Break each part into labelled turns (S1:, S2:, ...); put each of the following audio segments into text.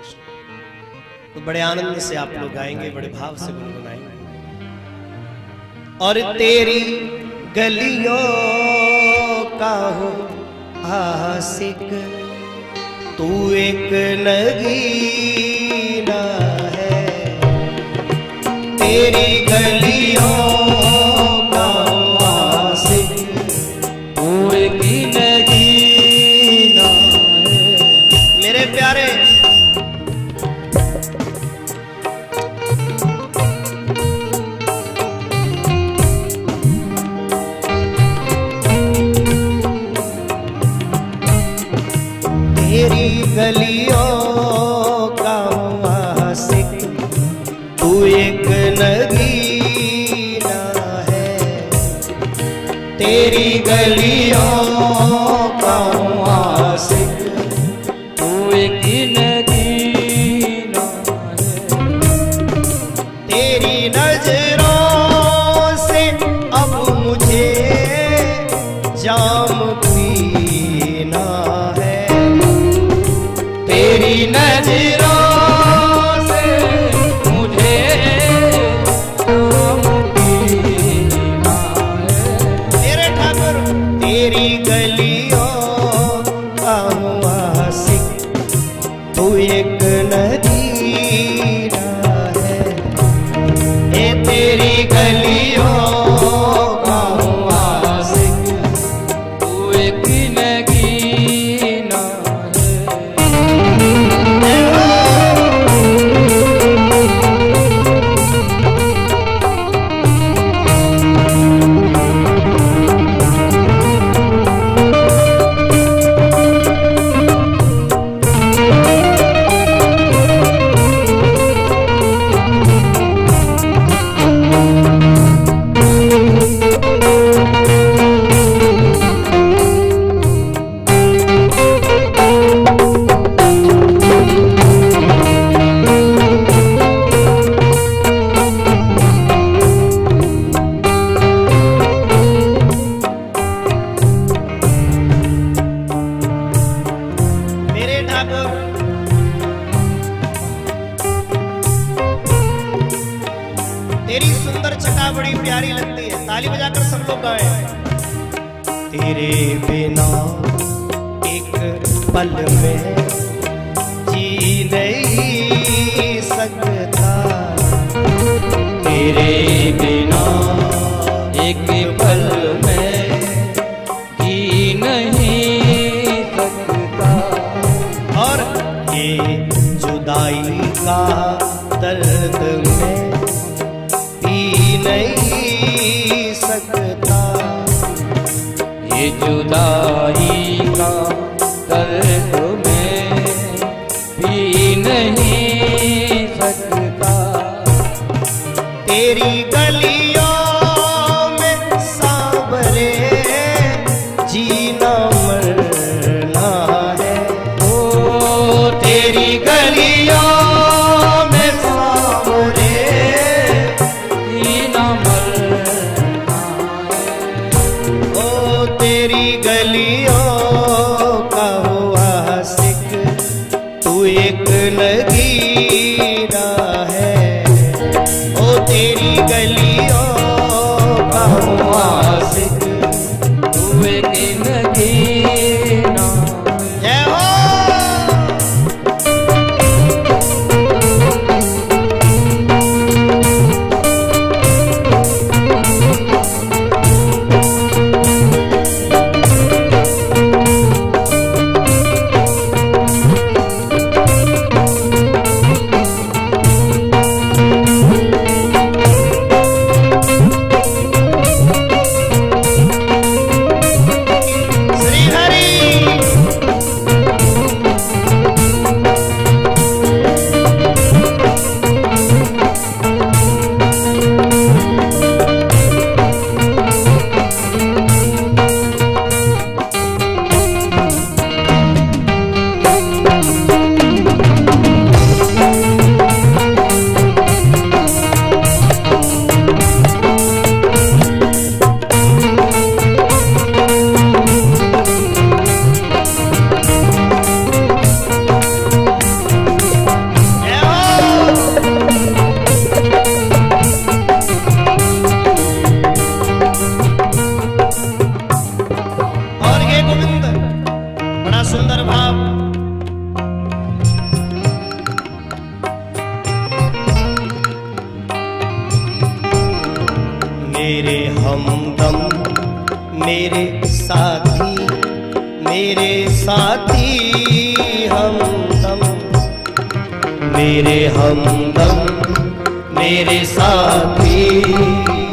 S1: तो बड़े आनंद से आप लोग गाएंगे, बड़े भाव से गुनगुनाएंगे। और तेरी गलियों का हो आशिक, तू एक नगीना है। तेरी गलियों का हो आशिक, तू एक नगीना है। मेरे प्यारे तेरी गलियों का आशिक, तू एक नगीना है। तेरी गलियों का आशिक, तू एक नगीना है। तेरी नजरों से अब मुझे जाम पीना है। तेरी नजरों से मुझे जाम पीना है। तेरे ठाकुर तेरी गलियों का आशिक, तू एक नगीना है। ए तेरी गलियों का आशिक, तू एक नगीना तेरी सुंदर छटा बड़ी प्यारी लगती है। ताली बजाकर सब लोग गाएं। तेरे बिना एक पल में जी नहीं सकता। तेरे बिना एक पल में जी नहीं सकता। और ये जुदाई का दर्द में नहीं सकता। ये जुदाई का दर्द में भी नहीं सकता। तेरी गलियों में सांवरे जीना मरना है। ओ तेरी गलियों में सांवरे बड़ा सुंदर भाव। मेरे हमदम मेरे साथी, मेरे साथी हमदम, मेरे हमदम मेरे साथी,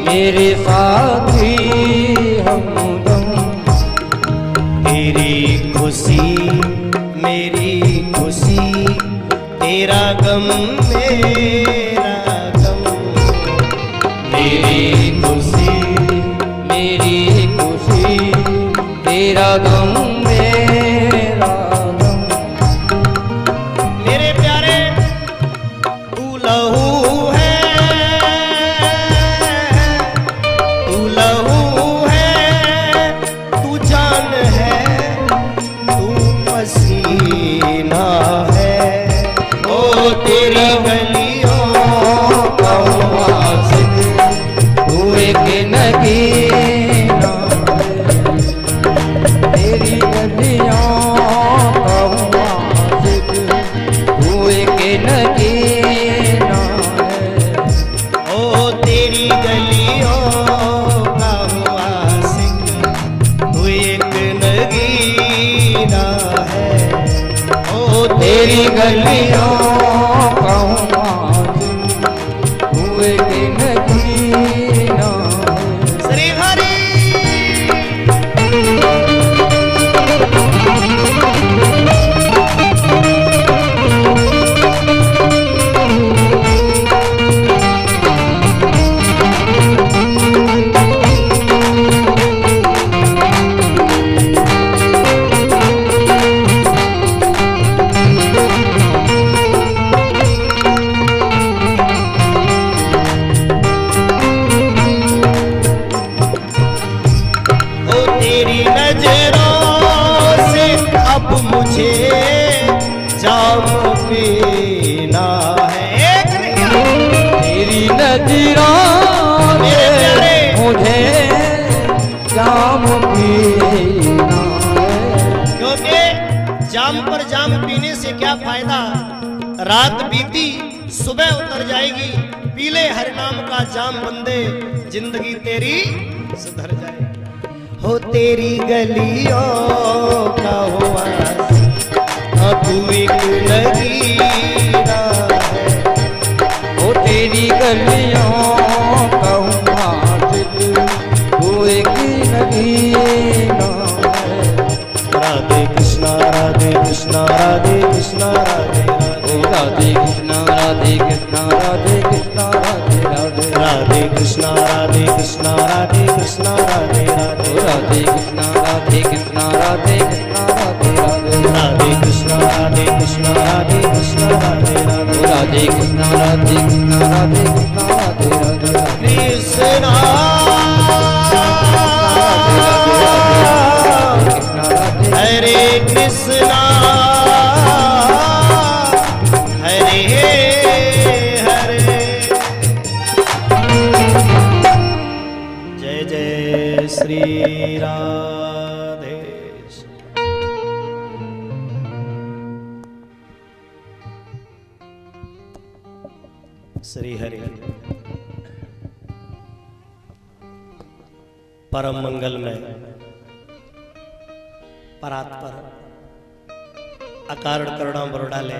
S2: मेरे साथी हमदम,
S1: तेरी खुशी मेरी खुशी, तेरा गम मेरा गम,
S2: मेरी खुशी मेरी खुशी, तेरा गम मेरा गम।
S1: मेरे प्यारे तू लहू है, तू लहू है, तू जान है, तू पसीना है। ओ तेरी गलियों का
S2: वासिक तू एक नगीना है, तेरी गलियों का वासिक तू एक नगीना है।
S1: ओ तेरी गलियों का वासिक तू एक नगीना है। ओ
S2: तेरी गलियों का वासिक तू एक नगीना है।
S1: श्री हरि मुझे जाम पीना है।
S2: तेरी नजरों से मुझे जाम पीना है।
S1: क्योंकि जाम पर जाम पीने से क्या फायदा, रात बीती सुबह उतर जाएगी। पीले हर नाम का जाम बंदे, जिंदगी तेरी सुधर जाए। हो तेरी गलियों का हुआ तू एक नगीना है।
S2: ओ तेरी गलियों का वासिक तू एक नगीना है।
S1: राधे कृष्णा राधे कृष्णा राधे कृष्णा राधे राधे,
S2: राधे कृष्णा राधे कृष्णा राधे कृष्णा राधे राधे,
S1: राधे कृष्णा राधे कृष्णा राधे कृष्णा राधे राधे,
S2: राधे कृष्णा राधे कृष्णा राधे कृष्णा राधे राधे,
S1: राधे कृष्णा राधे कृष्णा राधे कृष्णा राधे राधे,
S2: राधे कृष्णा राधे कृष्णा राधे कृष्णा राधे राधे,
S1: कृष्णा हरे कृष्णा हरे हरे। जय जय श्री राधे। श्री हरि परम मंगल में परात्पर अकारण करुणा बरोडाले,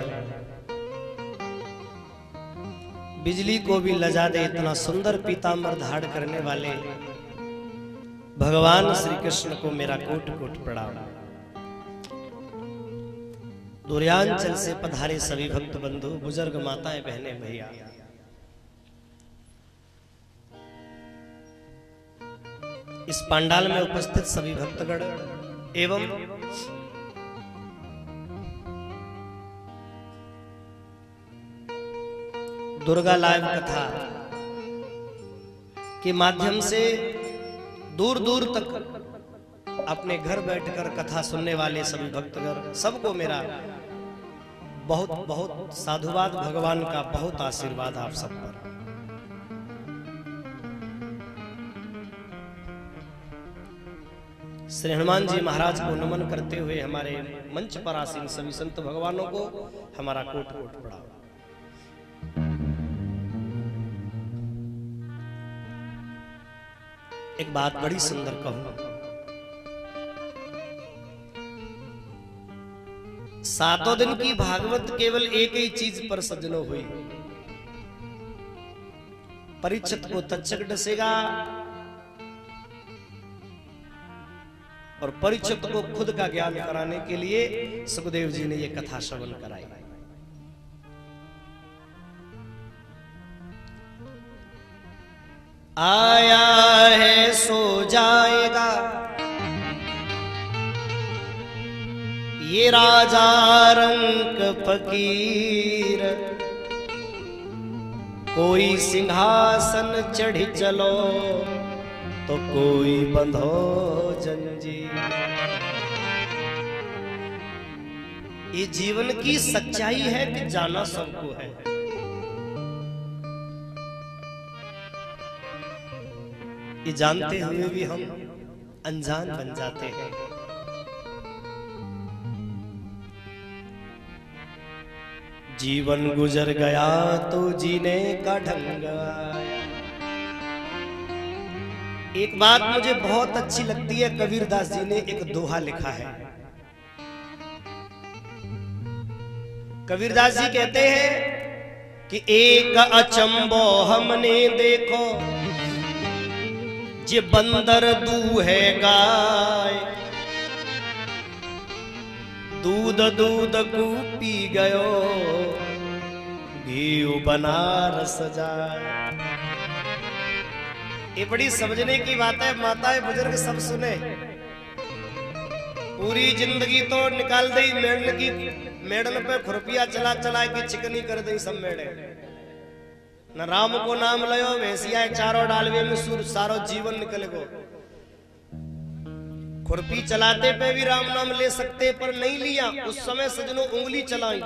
S1: बिजली को भी लजा दे इतना सुंदर पीतांबर धारण करने वाले भगवान श्री कृष्ण को मेरा कोट कोट प्रणाम। दूरयांचल से पधारे सभी भक्त बंधु, बुजुर्ग, माताएं, बहनें, भैया, इस पंडाल में उपस्थित सभी भक्तगण एवं दुर्गा लाइव कथा के माध्यम से दूर दूर तक अपने घर बैठकर कथा सुनने वाले सभी भक्तगण सबको मेरा बहुत बहुत साधुवाद, भगवान का बहुत आशीर्वाद आप सब पर। श्री हनुमान जी महाराज को नमन करते हुए हमारे मंच पर आसीन सभी संत भगवानों को हमारा कोट कोट प्रणाम। एक बात बड़ी सुंदर कहूं, सातों दिन की भागवत केवल एक ही चीज पर सजनो हुई। परीक्षित को तक्षक डसेगा और परीक्षित को खुद का ज्ञान कराने के लिए सुखदेव जी ने यह कथा श्रवण कराई। आया है सो जाएगा ये राजा रंक फकीर, कोई सिंहासन चढ़ी चलो तो कोई बंधो जंजीर। ये जीवन की सच्चाई है कि जाना सबको है। ये जानते हुए भी हम अनजान बन जाते हैं। जीवन गुजर गया तो जीने का ढंग आया। एक बात मुझे बहुत अच्छी लगती है, कबीरदास जी ने एक दोहा लिखा है। कबीरदास जी कहते हैं कि एक अचंबो हमने देखो, जे बंदर दूहे गाय, दूध दूध को पी गयो घी बनारस जाए। ये बड़ी समझने की बात है, माताएं बुजुर्ग सब सुने। पूरी जिंदगी तो निकाल दी मेड़न की, मेड़न पे खुरपिया चला चला के चिकनी कर दी सब मेड़े। न राम को नाम लयो वैसिया चारों डालवे में सुर सारो जीवन निकल गो। खुरपी चलाते पे भी राम नाम ले सकते पर नहीं लिया। उस समय सजनों उंगली चलाई,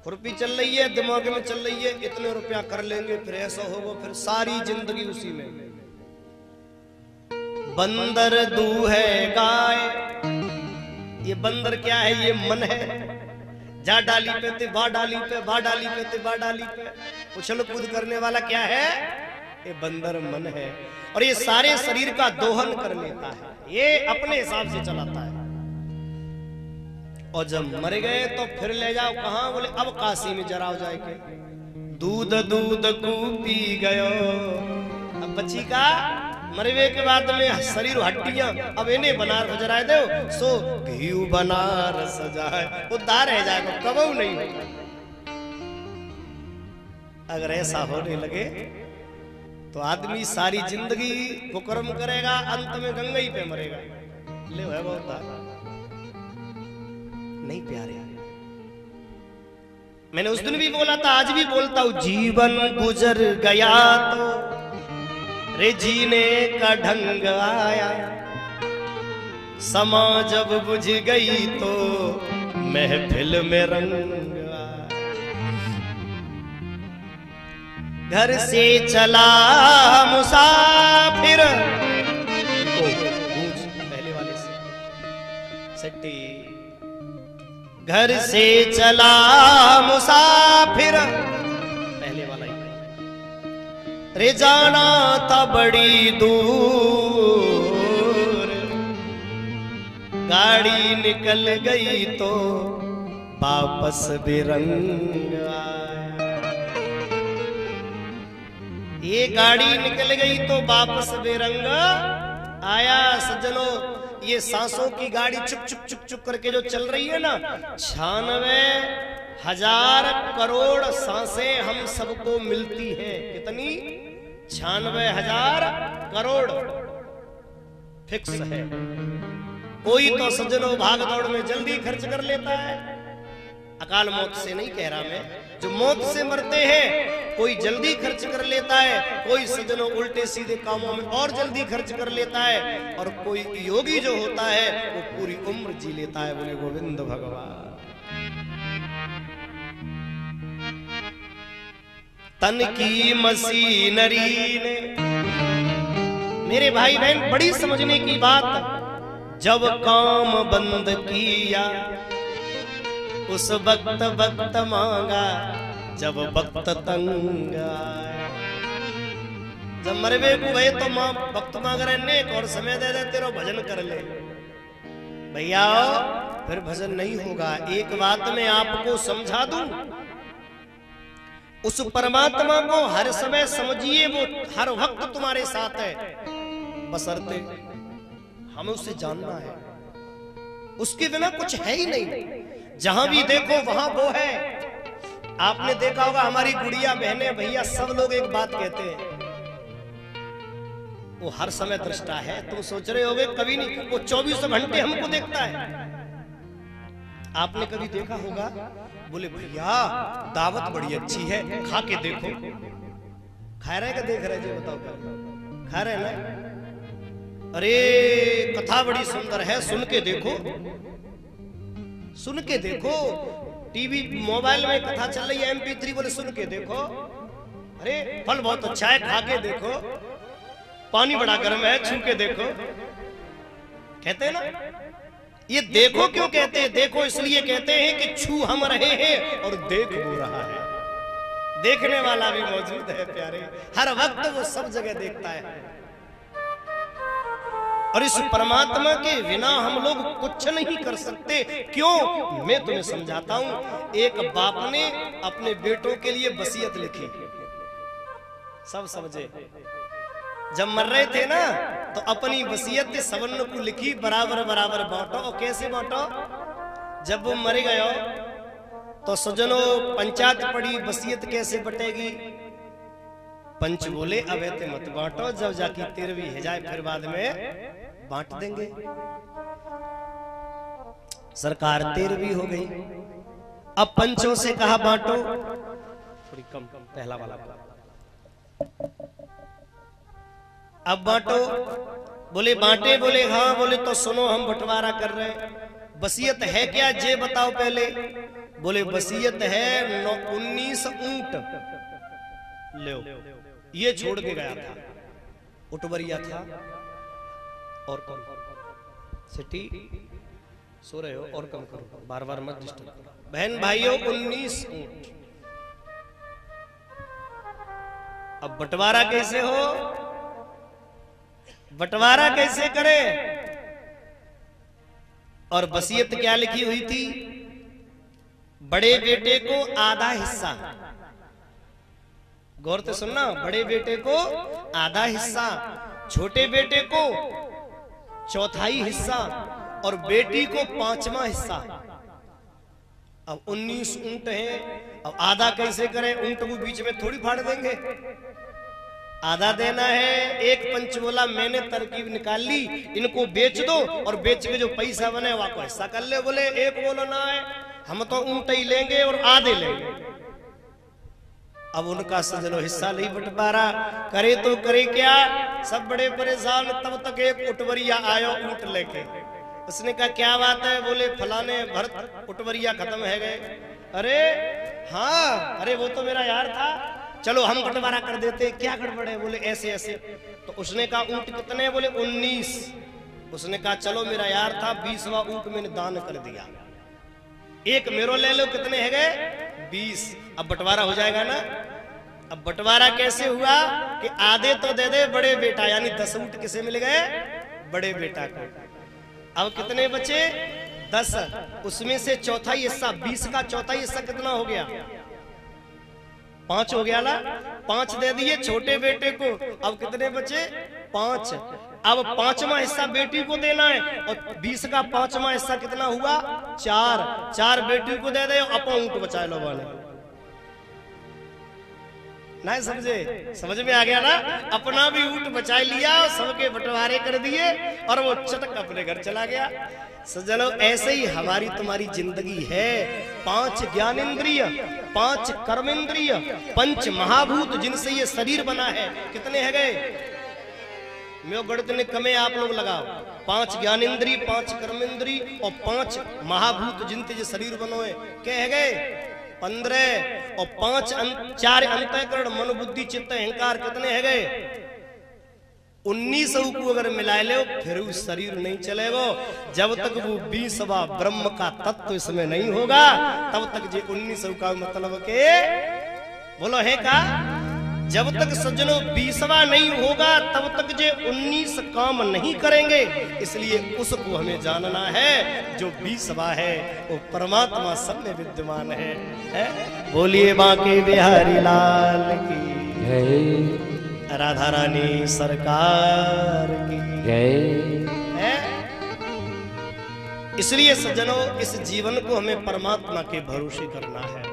S1: खुरपी चल रही है, दिमाग में चल रही है, इतने रुपया कर लेंगे फिर ऐसा होगा, फिर सारी जिंदगी उसी में। बंदर दूहे गाय, ये बंदर क्या है? ये मन है। जा डाली पे ते बा डाली पे, बा डाली पे ते बा डाली पे, उछल कूद करने वाला क्या है? ये बंदर मन है। और ये सारे शरीर का दोहन कर लेता है, ये अपने हिसाब से चलाता है। और जब मर गए तो फिर ले जाओ कहां? बोले अब काशी में जराव जाएंगे। दूध दूध को पी गयो, अब बच्ची का मरवे के बाद में शरीर हड्डियां अब इन्हें बनार जराए दो, सो घी बनारस जाए, उद्धार रह जाएगा, कबू नहीं होगा। अगर ऐसा होने लगे तो आदमी सारी जिंदगी कुकर्म करेगा, अंत में गंगा ही पे मरेगा। ले है बहुत नहीं प्यारे। मैंने उस दिन भी बोला था, आज भी बोलता हूं, जीवन गुजर गया तो रे जीने का ढंग आया, समा जब बुझ गई तो महफिल में रंग आया। घर से चला मुसाफिर, पहले वाले से सट्टी। घर से चला मुसाफिर, पहले वाला ही। रे जाना था बड़ी दूर, गाड़ी निकल गई तो वापस बेरंग आया। ये गाड़ी निकल गई तो वापस बेरंग आया। सज्जनों, ये सांसों की गाड़ी चुप चुप चुप चुप करके जो चल रही है ना, 96,000 करोड़ सांसें हम सबको मिलती हैं। कितनी? 96,000 करोड़ फिक्स है। कोई तो सज्जनों भाग दौड़ में जल्दी खर्च कर लेता है, अकाल मौत से नहीं कह रहा मैं, जो मौत से मरते हैं कोई जल्दी खर्च कर लेता है, कोई सज्जनों उल्टे सीधे कामों में और जल्दी खर्च कर लेता है, और कोई योगी जो होता है वो पूरी उम्र जी लेता है। बोले गोविंद भगवान। तन की मशीनरी ने, मेरे भाई बहन बड़ी समझने की बात, जब काम बंद किया उस वक्त वक्त मांगा, जब वक्त तंग आया। जब मरवे को गए तो मां वक्त मांग रहे ने और समय दे दे तेरो भजन कर ले। भैया फिर भजन नहीं होगा। एक बात मैं आपको समझा दूं, उस परमात्मा को हर समय समझिए, वो हर वक्त तुम्हारे साथ है, बशर्ते हमें उसे जानना है। उसके बिना कुछ है ही नहीं। जहां भी देखो वहां वो है। आपने देखा होगा हमारी गुड़िया बहने भैया सब लोग एक बात कहते हैं, वो हर समय दृष्टा है। तुम सोच रहे होगे कभी नहीं, वो 24 घंटे हमको देखता है। आपने कभी देखा होगा, बोले भैया दावत बड़ी अच्छी है, खा के देखो। खा रहे का देख रहे जी, बताओ खा रहे ना? अरे कथा बड़ी सुंदर है, सुन के देखो, सुन के देखो। टीवी मोबाइल में कथा चल रही है MP3, बोले सुन के देखो। अरे फल बहुत अच्छा है, खा के देखो। पानी बड़ा गर्म है, छू के देखो। कहते हैं ना, ये देखो क्यों कहते हैं? देखो इसलिए कहते हैं कि छू हम रहे हैं और देख हो रहा है। देखने वाला भी मौजूद है प्यारे, हर वक्त वो सब जगह देखता है। और इस परमात्मा के बिना हम लोग कुछ नहीं कर सकते। क्यों? मैं तुम्हें समझाता हूं। एक बाप ने अपने बेटों के लिए वसीयत लिखी, सब समझे। जब मर रहे थे ना तो अपनी वसीयत सवर्ण को लिखी, बराबर बराबर बांटो। और कैसे बांटो? जब वो मर गयो तो सजनों पंचायत पड़ी, वसीयत कैसे बटेगी? पंच बोले अब ऐसे मत बांटो, जब जाके 13वीं है जाए फिर बाद में बांट देंगे। सरकार 13वीं हो गई। अब पंचों से कहा बांटो, थोड़ी कम पहला वाला। अब बांटो, बोले बांटे, बोले हाँ। बोले तो सुनो हम बंटवारा कर रहे हैं। वसीयत है क्या जे बताओ पहले? बोले वसीयत है 19 ऊंट लो। ये छोड़ के गया था, उटवरिया था। और कम सिटी सो रहे हो, और कम करो, बार बार मत डिस्टर्ब करो। बहन भाइयों 19 ऊंट। अब बंटवारा कैसे हो? बंटवारा कैसे करें? और वसीयत क्या लिखी हुई थी? बड़े बेटे को आधा हिस्सा, गौर से सुनना, बड़े बेटे को आधा हिस्सा, छोटे बेटे को चौथाई हिस्सा और बेटी को 5वां हिस्सा। अब 19 ऊंट हैं, अब आधा कैसे करें? ऊंट को बीच में थोड़ी फाड़ देंगे, आधा देना है। एक पंच बोला मैंने तरकीब निकाल ली, इनको बेच दो और बेच के जो पैसा बने वहां को हिस्सा कर ले। बोले एक बोलो ना है, हम तो ऊंट ही लेंगे और आधे लेंगे। अब उनका सजनो हिस्सा नहीं बंटवारा, करे तो करे क्या? सब बड़े परेशान। तब तक एक उटवरिया आयो ऊंट लेके। उसने कहा क्या बात है? बोले फलाने भरत उटवरिया खत्म है गए। अरे हाँ, अरे वो तो मेरा यार था, चलो हम बंटवारा कर देते। क्या गड़बड़ है? बोले ऐसे ऐसे। तो उसने कहा ऊंट कितने? बोले 19। उसने कहा चलो मेरा यार था, 20वां ऊंट मैंने दान कर दिया, एक मेरो ले लो। कितने है गए? 20। अब बंटवारा हो जाएगा ना? अब बंटवारा कैसे हुआ कि आधे तो दे दे बड़े बेटा, यानी 10 ऊंट किसे मिल गए? बड़े बेटा को। अब कितने बचे? 10। उसमें से चौथाई हिस्सा, 20 का चौथाई हिस्सा कितना हो गया? 5 हो गया ना? 5 दे दिए छोटे बेटे को। अब कितने बचे? 5। अब 5वां हिस्सा बेटी को देना है और 20 का 5वां हिस्सा कितना हुआ? 4। 4 बेटी को दे दे, अपन ऊंट बचा लो वाले। नहीं समझे? समझ में आ गया ना? अपना भी ऊंट बचा लिया, सबके बंटवारे कर दिए और वो चटक अपने घर चला गया। सज्जनों ऐसे ही हमारी तुम्हारी जिंदगी है। 5 ज्ञानेंद्रिय, 5 कर्मेंद्रिय, 5 महाभूत जिनसे ये शरीर बना है। कितने है गए? मैं गणित ने कमे, आप लोग लगाओ। 5 ज्ञानेंद्रिय, 5 कर्मेंद्रिय और 5 महाभूत जिनसे ये शरीर बनो है। क्या है गए? 15। और 4 अंतःकरण, मन बुद्धि चित्त अहंकार। कितने है गए? 1900 को अगर मिला लो फिर वो शरीर नहीं चलेगा। जब तक वो 20वां ब्रह्म का तत्व इसमें नहीं होगा तब तक जे 1900 का मतलब के बोलो है का। जब तक सज्जनों 20वां नहीं होगा तब तक जे 19 काम नहीं करेंगे। इसलिए उसको हमें जानना है जो 20वां है वो परमात्मा सब में विद्यमान है? बोलिए बांके बिहारी लाल की
S2: जय,
S1: राधा रानी सरकार की
S2: जय।
S1: इसलिए सज्जनों इस जीवन को हमें परमात्मा के भरोसे करना है।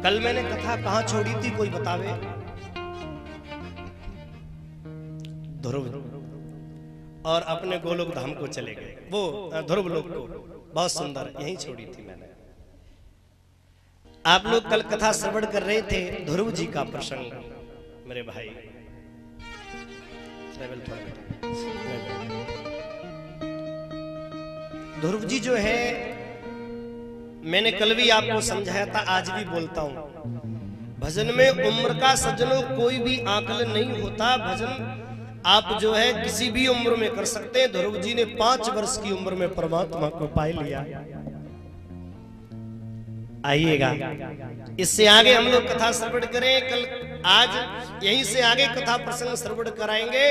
S1: कल मैंने कथा कहां छोड़ी थी कोई बतावे? ध्रुव और अपने गोलोक धाम को चले गए, वो ध्रुव लोक को। बहुत सुंदर, यहीं छोड़ी थी मैंने। आप लोग कल कथा श्रवण कर रहे थे ध्रुव जी का प्रसंग। मेरे भाई ध्रुव जी जो है, मैंने कल भी आपको समझाया था, आज भी बोलता हूं, भजन में उम्र का सज्जनों कोई भी आकलन नहीं होता। भजन आप जो है किसी भी उम्र में कर सकते हैं। ध्रुव जी ने 5 वर्ष की उम्र में परमात्मा को पा लिया। आइएगा, इससे आगे हम लोग कथा श्रवण करें। कल आज यहीं से आगे कथा प्रसंग श्रवण कराएंगे।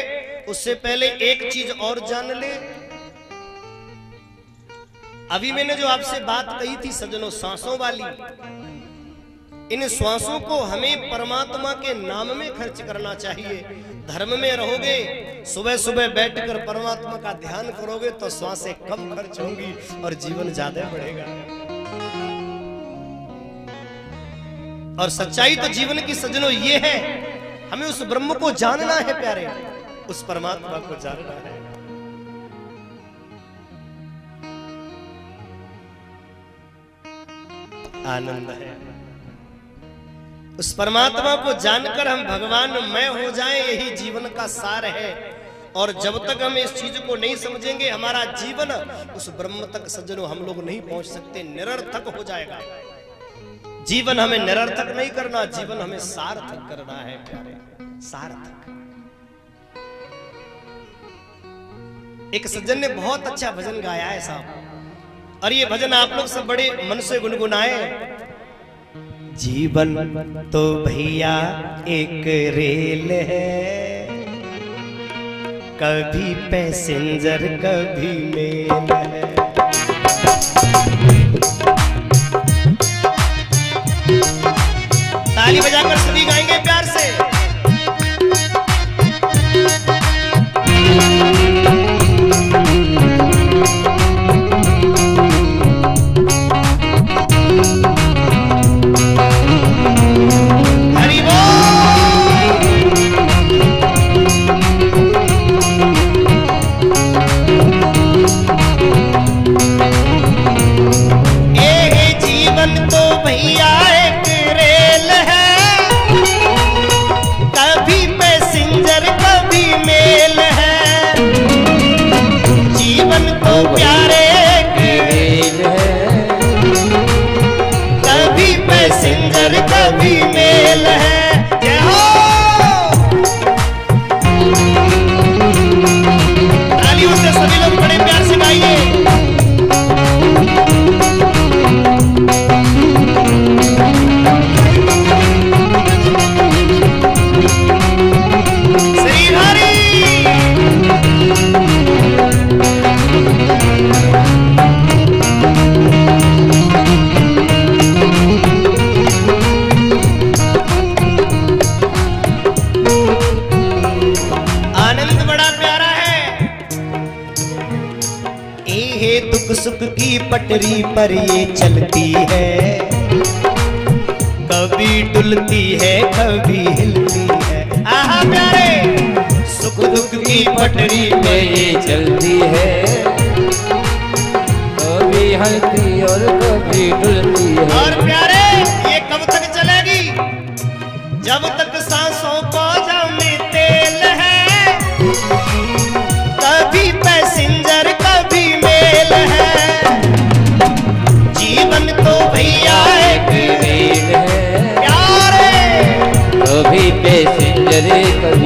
S1: उससे पहले एक चीज और जान ले। अभी मैंने जो आपसे बात कही थी सज्जनों सांसों वाली, इन श्वासों को हमें परमात्मा के नाम में खर्च करना चाहिए। धर्म में रहोगे, सुबह सुबह बैठकर परमात्मा का ध्यान करोगे तो श्वासें कम खर्च होंगी और जीवन ज्यादा बढ़ेगा। और सच्चाई तो जीवन की सज्जनों ये है, हमें उस ब्रह्म को जानना है प्यारे, उस परमात्मा को जानना है। आनंद है उस परमात्मा को जानकर हम भगवान मय हो जाएं, यही जीवन का सार है। और जब तक हम इस चीज को नहीं समझेंगे हमारा जीवन उस ब्रह्म तक सज्जनों हम लोग नहीं पहुंच सकते, निरर्थक हो जाएगा। जीवन हमें निरर्थक नहीं करना, जीवन हमें सार्थक करना है प्यारे, सार्थक। एक सज्जन ने बहुत अच्छा भजन गाया है साहब, और ये भजन आप लोग सब बड़े मन से गुनगुनाए। जीवन तो भैया एक रेल है, कभी पैसेंजर कभी मेल है। ताली बजाकर सभी गाएंगे प्यार से। हरि बोल। ये जीवन तो भैया एक रेल है, कभी पैसेंजर कभी मेल है। जीवन तो प्यारे एक रेल है, कभी पैसेंजर कभी मेल है। जय हो। तालियों से सभी लोग बड़े प्यार से गाइए। सुख की पटरी पर ये चलती है, कभी डुलती है कभी हिलती है। आहा प्यारे, सुख दुख की पटरी पे ये चलती है,
S2: कभी हलती और कभी डुलती है।
S1: और प्यारे ये कब तक चलेगी? जब तक सांसों को में तेल है, कभी पैसेंजर कभी मेल है। जीवन तो भैया एक
S2: रेल है,
S1: प्यारे,
S2: कभी पैसेंजर कभी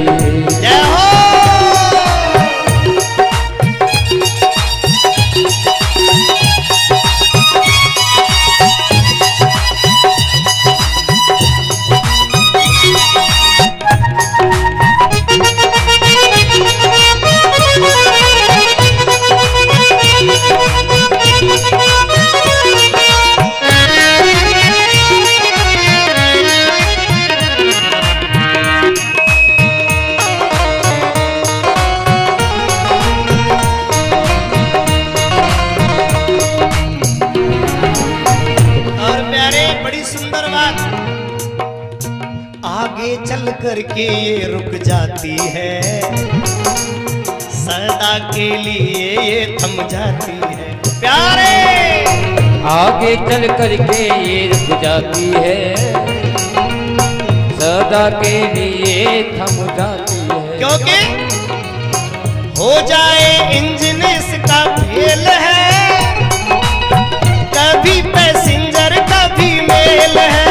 S1: आगे चल करके ये रुक जाती है, सदा के लिए ये थम जाती है। प्यारे
S2: आगे चल करके ये रुक जाती है, सदा के लिए थम जाती है।
S1: क्योंकि हो जाए इंजन इसका फेल है, कभी पैसेंजर कभी मेल है।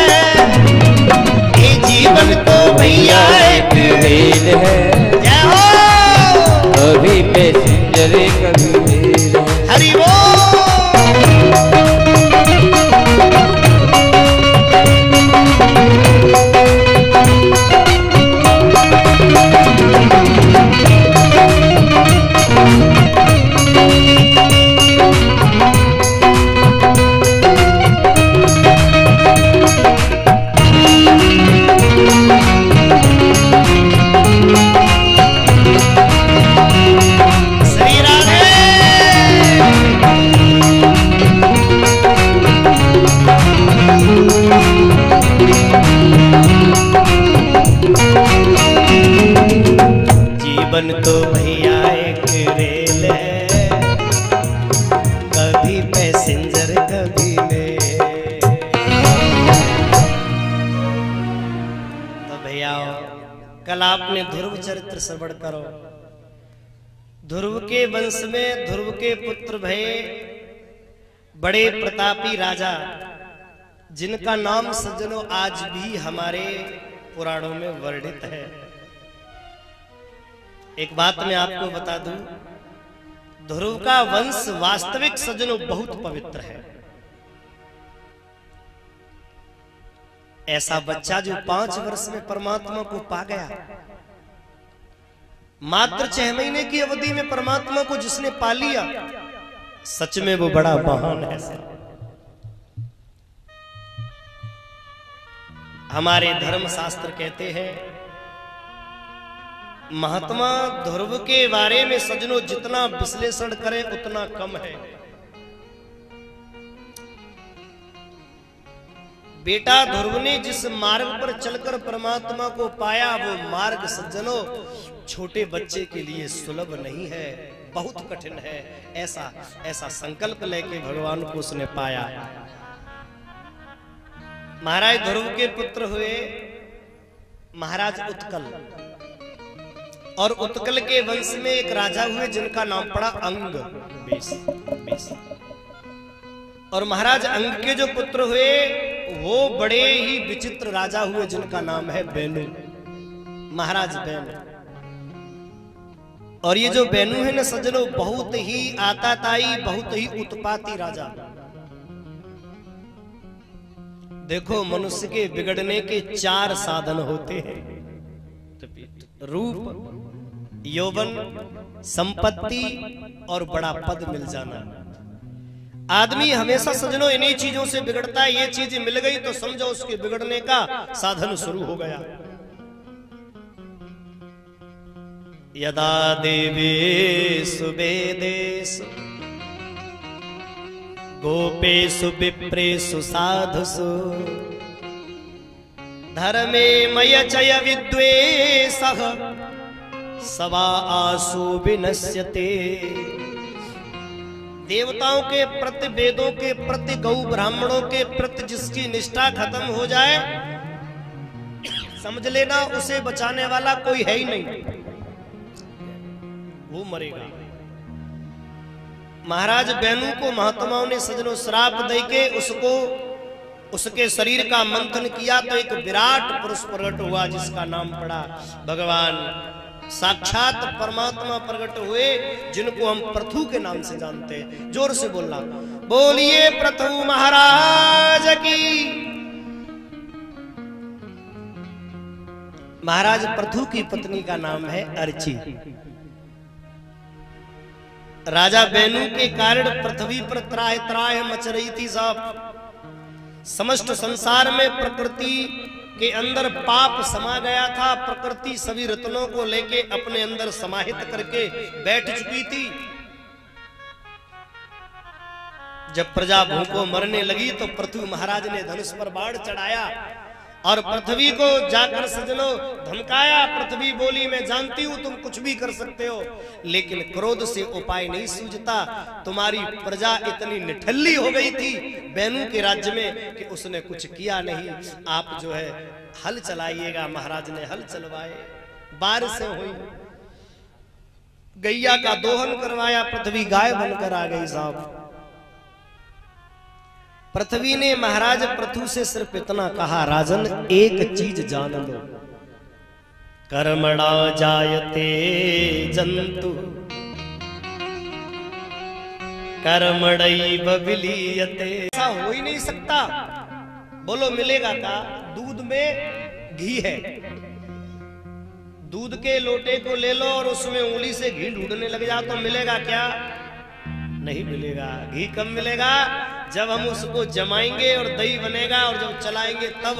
S1: ये जीवन तो भैया एक
S2: रेल है,
S1: जय हो।
S2: कभी पैसेंजर कभी मेल है।
S1: हरि बोल। जीवन तो भैया एक रेल है, कभी पैसेंजर कभी मेल। तो भैया कल आपने ध्रुव चरित्र श्रवण करो। ध्रुव के वंश में ध्रुव के पुत्र भय बड़े प्रतापी राजा, जिनका नाम सज्जनों आज भी हमारे पुराणों में वर्णित है। एक बात मैं आपको बता दूं, ध्रुव का वंश वास्तविक सज्जनों बहुत पवित्र है। ऐसा बच्चा जो 5 वर्ष में परमात्मा को पा गया, मात्र 6 महीने की अवधि में परमात्मा को जिसने पा लिया, सच में वो बड़ा महान है। हमारे धर्म शास्त्र कहते हैं, महात्मा ध्रुव के बारे में सज्जनों जितना विश्लेषण करें उतना कम है। बेटा ध्रुव ने जिस मार्ग पर चलकर परमात्मा को पाया, वो मार्ग सज्जनों छोटे बच्चे के लिए सुलभ नहीं है, बहुत कठिन है। ऐसा संकल्प लेके भगवान को उसने पाया। महाराज ध्रुव के पुत्र हुए महाराज उत्कल, और उत्कल के वंश में एक राजा हुए जिनका नाम पड़ा अंग। और महाराज अंग के जो पुत्र हुए वो बड़े ही विचित्र राजा हुए जिनका नाम है बेनु, महाराज बेनु। और ये जो बेनु है ना सज्जनों, बहुत ही आताताई, बहुत ही उत्पाती राजा। देखो मनुष्य के बिगड़ने के 4 साधन होते हैं, रूप, यौवन, संपत्ति और बड़ा पद मिल जाना। आदमी हमेशा सज्जनों इन्हीं चीजों से बिगड़ता है। ये चीज मिल गई तो समझो उसके बिगड़ने का साधन शुरू हो गया। यदा देवेषु वेदेषु गोपेषु विप्रेषु साधुषु धर्मे मयचय विद्वेषः सवा आसु विनश्यते। देवताओं के प्रति, वेदों के प्रति, गौ ब्राह्मणों के प्रति जिसकी निष्ठा खत्म हो जाए, समझ लेना उसे बचाने वाला कोई है ही नहीं, वो मरेगा। महाराज बेनु को महात्माओं ने सज्जनों श्राप दे के उसके शरीर का मंथन किया तो एक विराट पुरुष प्रकट हुआ जिसका नाम पड़ा भगवान साक्षात परमात्मा प्रकट हुए, जिनको हम पृथु के नाम से जानते हैं। जोर से बोलना, बोलिए पृथु महाराज की। महाराज पृथु की पत्नी का नाम है अर्ची। राजा बेनु के कारण पृथ्वी पर त्राह त्राह मच रही थी साहब। समस्त संसार में प्रकृति के अंदर पाप समा गया था। प्रकृति सभी रत्नों को लेके अपने अंदर समाहित करके बैठ चुकी थी। जब प्रजा भूखों मरने लगी तो पृथु महाराज ने धनुष पर बाण चढ़ाया और पृथ्वी को जाकर सजनो धमकाया। पृथ्वी बोली मैं जानती हूं तुम कुछ भी कर सकते हो, लेकिन क्रोध से उपाय नहीं सूझता। तुम्हारी प्रजा इतनी निठल्ली हो गई थी बैनू के राज्य में कि उसने कुछ किया नहीं। आप जो है हल चलाइएगा। महाराज ने हल चलवाए, बारिश हुई, गैया का दोहन करवाया, पृथ्वी गाय बनकर आ गई साहब। पृथ्वी ने महाराज पृथु से सिर्फ इतना कहा, राजन एक चीज जान लो, कर्मणा जायते जंतु कर्मणैव विलीयते। ऐसा हो ही नहीं सकता। बोलो मिलेगा क्या? दूध में घी है, दूध के लोटे को ले लो और उसमें उंगली से घी ढूंढने लग जाओ तो मिलेगा क्या? नहीं मिलेगा। घी कब मिलेगा? जब हम उसको जमाएंगे और दही बनेगा, और जब चलाएंगे तब।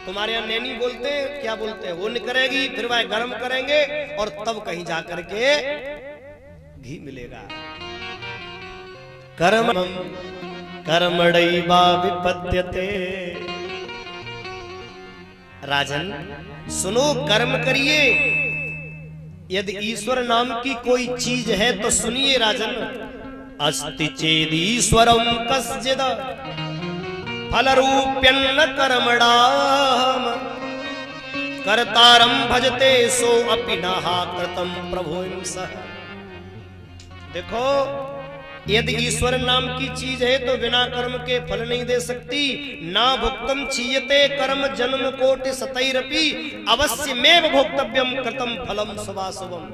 S1: तुम्हारे यहाँ नैनी बोलते हैं, क्या बोलते हैं, वो निकलेगी, फिर वह गर्म करेंगे और तब कहीं जा करके घी मिलेगा। कर्म कर्मणैवा विपद्यते। राजन सुनो, कर्म करिए। यदि ईश्वर नाम की कोई चीज है तो सुनिए राजन। अस्ति चेदीश्वरम कस्जिद फलरूप्यन्न कर्मणाम कर्तारं भजते सो अपि नहा कृतं प्रभुं सह। देखो, यदि ईश्वर नाम की चीज है तो बिना कर्म के फल नहीं दे सकती। ना भुक्तम चीयते कर्म जन्म कोटि सतैरपि अवश्यमेव भोक्तव्यम कृतं फलम शुभाशुभम।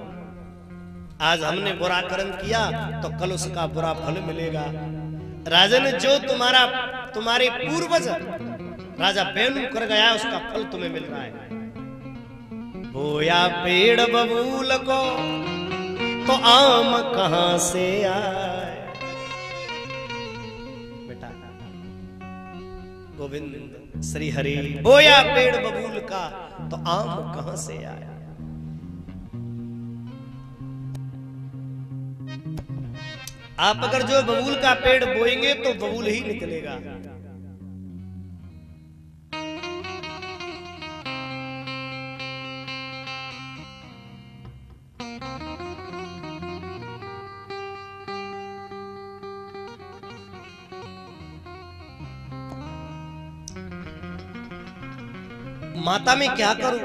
S1: आज हमने बुरा कर्म किया तो कल उसका बुरा फल मिलेगा। राजन, जो तुम्हारे पूर्वज राजा बैनू कर गया उसका फल तुम्हें मिल रहा है। बोया पेड़ बबूल को तो आम कहां से आए। बेटा गोविंद श्री हरि, बोया पेड़ बबूल का तो आम कहां से आए। आप अगर जो बबूल का पेड़ बोएंगे तो बबूल ही निकलेगा। माता में क्या करूं?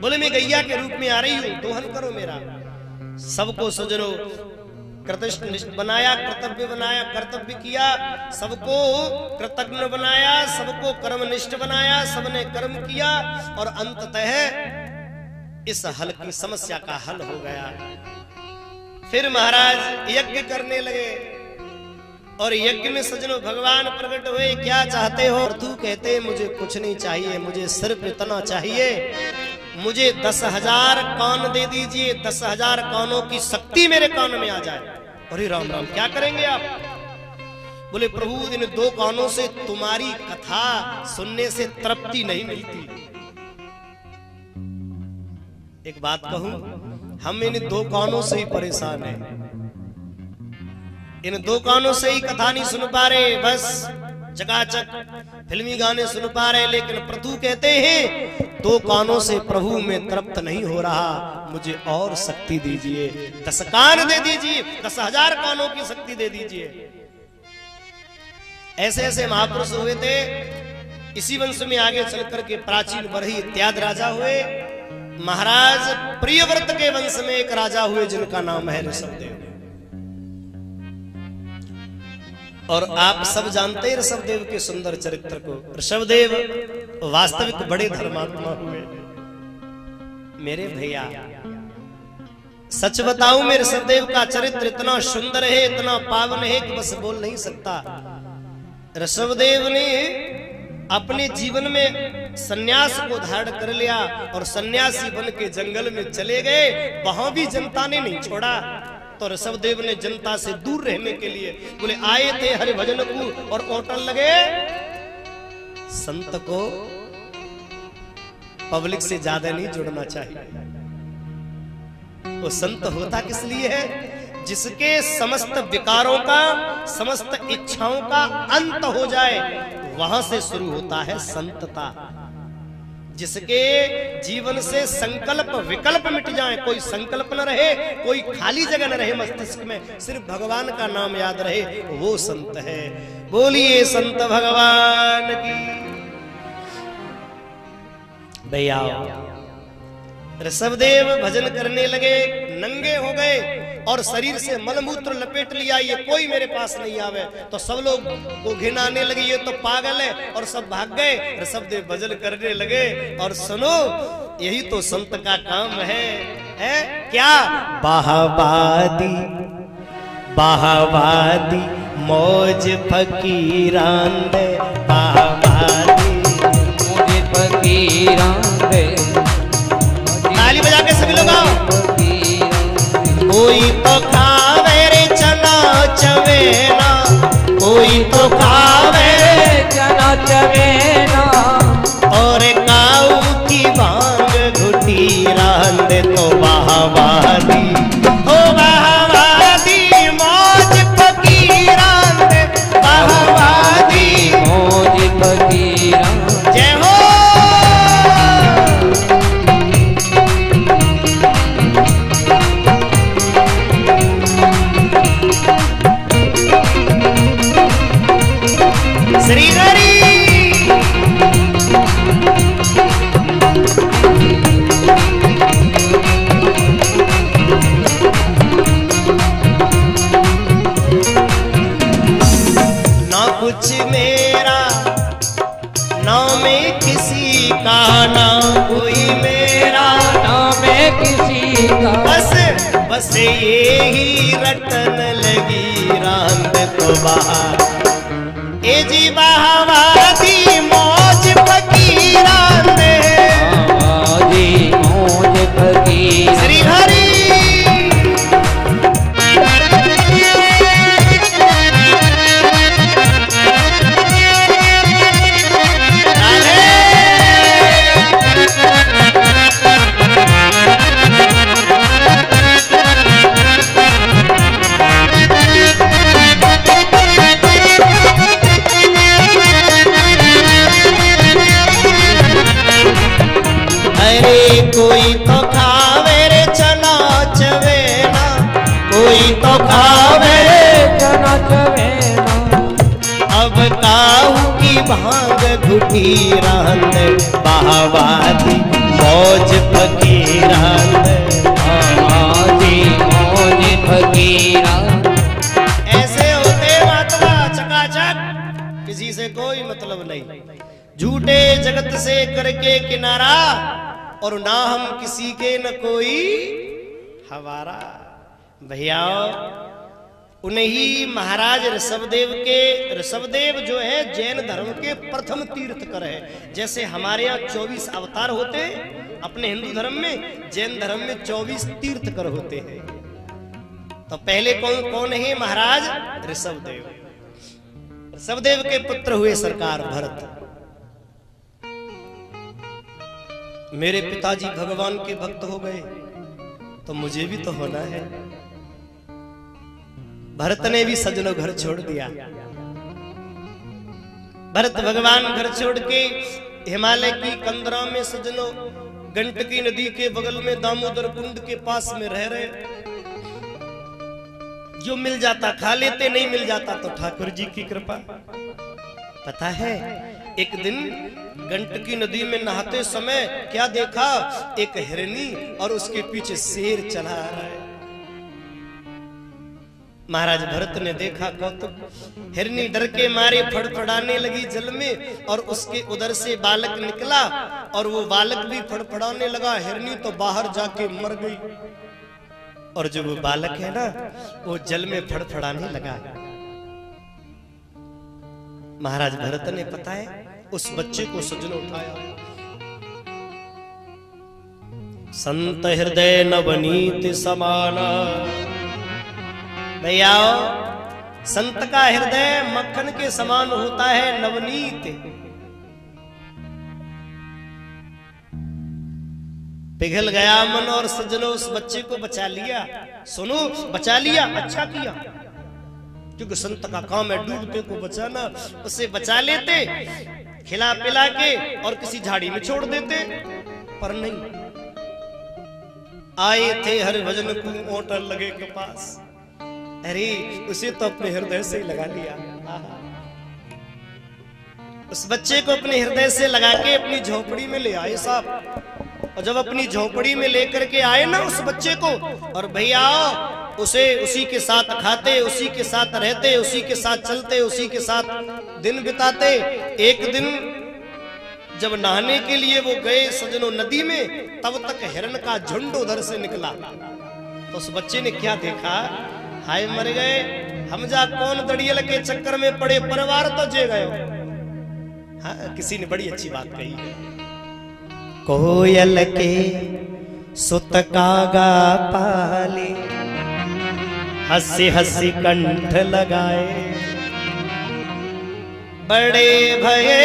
S1: बोले मैं गैया के रूप में आ रही हूं, दोहन करो मेरा। सबको सजनो कृतनिष्ठ बनाया, कर्तव्य बनाया, कर्तव्य किया, सबको कृतज्ञ बनाया, सबको कर्मनिष्ठ बनाया, सबने कर्म किया और अंततः इस हल की समस्या का हल हो गया। फिर महाराज यज्ञ करने लगे और यज्ञ में सजनो भगवान प्रकट हुए। क्या चाहते हो? तू कहते मुझे कुछ नहीं चाहिए, मुझे सिर्फ इतना चाहिए, मुझे 10,000 कान दे दीजिए, 10,000 कानों की शक्ति मेरे कान में आ जाए। अरे राम राम, क्या करेंगे आप? बोले प्रभु इन 2 कानों से तुम्हारी कथा सुनने से तृप्ति नहीं मिलती। एक बात कहूं, हम इन 2 कानों से ही परेशान हैं। इन 2 कानों से ही कथा नहीं सुन पा रहे, बस चकाचक फिल्मी गाने सुन पा रहे। लेकिन प्रभु कहते हैं 2 कानों से प्रभु में तृप्त नहीं हो रहा, मुझे और शक्ति दीजिए, 10 कान दे दीजिए, 10,000 कानों की शक्ति दे दीजिए। ऐसे ऐसे महापुरुष हुए थे। इसी वंश में आगे चलकर के प्राचीन बरही इत्यादि राजा हुए। महाराज प्रियव्रत के वंश में एक राजा हुए जिनका नाम है ऋषभदेव। और आप सब जानते हैं ऋषभदेव के सुंदर चरित्र को। ऋषभदेव वास्तविक बड़े धर्मात्मा हुए। मेरे भैया सच बताऊं, मेरे ऋषभदेव का चरित्र इतना सुंदर है, इतना पावन है कि बस बोल नहीं सकता। ऋषभदेव ने अपने जीवन में सन्यास को धारण कर लिया और सन्यासी बन के जंगल में चले गए। वहां भी जनता ने नहीं छोड़ा। तो ऋषभदेव ने जनता से दूर रहने के लिए बोले आए थे हरि भजन को और ओटल लगे। संत को पब्लिक से ज्यादा नहीं जुड़ना चाहिए। वो संत होता किस लिए है? जिसके समस्त विकारों का, समस्त इच्छाओं का अंत हो जाए, वहां से शुरू होता है संतता। जिसके जीवन से संकल्प विकल्प मिट जाए, कोई संकल्प न रहे, कोई खाली जगह न रहे मस्तिष्क में, सिर्फ भगवान का नाम याद रहे, वो संत है। बोलिए संत भगवान की। भैया ऋषभदेव भजन करने लगे, नंगे हो गए और शरीर से मलमूत्र लपेट लिया, ये कोई मेरे पास नहीं आवे। तो सब लोग को घिन आने लगी, ये तो पागल है, और सब भाग गए। ऋषभदेव भजन करने लगे। और सुनो, यही तो संत का काम है क्या? बाहवादी बाहवादी मौज फकीरान दे, बाहवादी
S2: मौज फकीरान दे।
S1: ताली बजा के सभी लोग आओ। कोई तो खावे रे चना चवेना, कोई तो खावे रे
S2: चना चवेना,
S1: और काऊ की भांग घुटी रांद तो बाहवादी, ओ बाहवादी मौज फकीरान दे, बाहवादी
S2: मौज फकीरान।
S1: जय हो। श्री हरि। ना कुछ मेरा, ना मैं किसी का, ना कोई मेरा,
S2: ना मैं किसी का,
S1: बस बस ये ही रटन लगी रांद तो बाहर। ए जी बाहवादी मौज फकीरान दे,
S2: बाहवादी मौज फकीरान।
S1: श्री हरि। अरे कोई तो खावे रे चना चवेना, कोई तो खावे रे
S2: चना चवेना,
S1: अब काऊ की भांग घुटी रांद, बाहवादी मौज फकीरान दे,
S2: बाहवादी मौज फकीरान।
S1: ऐसे होते महात्मा चकाचक, किसी से कोई मतलब नहीं, झूठे जगत से करके किनारा, और ना हम किसी के न कोई हमारा। भैया उन्हीं महाराज ऋषभदेव जो है जैन धर्म के प्रथम तीर्थकर है। जैसे हमारे यहाँ 24 अवतार होते हैं, अपने हिंदू धर्म में, जैन धर्म में 24 तीर्थकर होते हैं। तो पहले कौन है महाराज? ऋषभदेव। ऋषभदेव के पुत्र हुए सरकार भरत। मेरे पिताजी भगवान के भक्त हो गए, तो मुझे भी तो होना है। भरत ने भी सजनों घर छोड़ दिया। भरत भगवान घर छोड़ के हिमालय की कंदरा में सजनों गंडकी नदी के बगल में दामोदर कुंड के पास में रह रहे। जो मिल जाता खा लेते, नहीं मिल जाता तो ठाकुर जी की कृपा। पता है एक दिन गंडकी नदी में नहाते समय क्या देखा? एक हिरनी और उसके पीछे शेर चला आ रहा है। महाराज भरत ने देखा कौतुक। हिरनी डर के मारे फड़फड़ाने लगी जल में, और उसके उधर से बालक निकला और वो बालक भी फड़फड़ाने लगा। हिरनी तो बाहर जाके मर गई, और जो वो बालक है ना, वो जल में फड़फड़ाने लगा। महाराज भरत ने पता है उस बच्चे को सजनों उठाया। संत हृदय नवनीत समाना। भैया संत का हृदय मक्खन के समान होता है, नवनीत। पिघल गया मन और सजनों उस बच्चे को बचा लिया। सुनो, बचा लिया, अच्छा किया। क्योंकि संत का काम है डूबते को बचाना। उसे बचा लेते, खिला पिला के और किसी झाड़ी में छोड़ देते, पर नहीं। आए थे हर भजन को ओटल लगे के पास, अरे उसे तो अपने हृदय से लगा लिया। उस बच्चे को अपने हृदय से लगा के अपनी झोपड़ी में ले आए साहब। और जब अपनी झोपड़ी में लेकर के आए ना उस बच्चे को, और भैया उसे उसी के साथ खाते, उसी के साथ रहते, उसी के साथ चलते, उसी के साथ दिन बिताते। एक दिन जब नहाने के लिए वो गए सजनों नदी में, तब तक हिरण का झुंड उधर से निकला। तो उस बच्चे ने क्या देखा, हाय मर गए हम, जा कौन दड़ियल के चक्कर में पड़े, परिवार तो जे गए। हाँ, किसी ने बड़ी अच्छी बात कही है, कोयल के सुत कागा पाले, हंसी हंसी कंठ लगाए, बड़े भये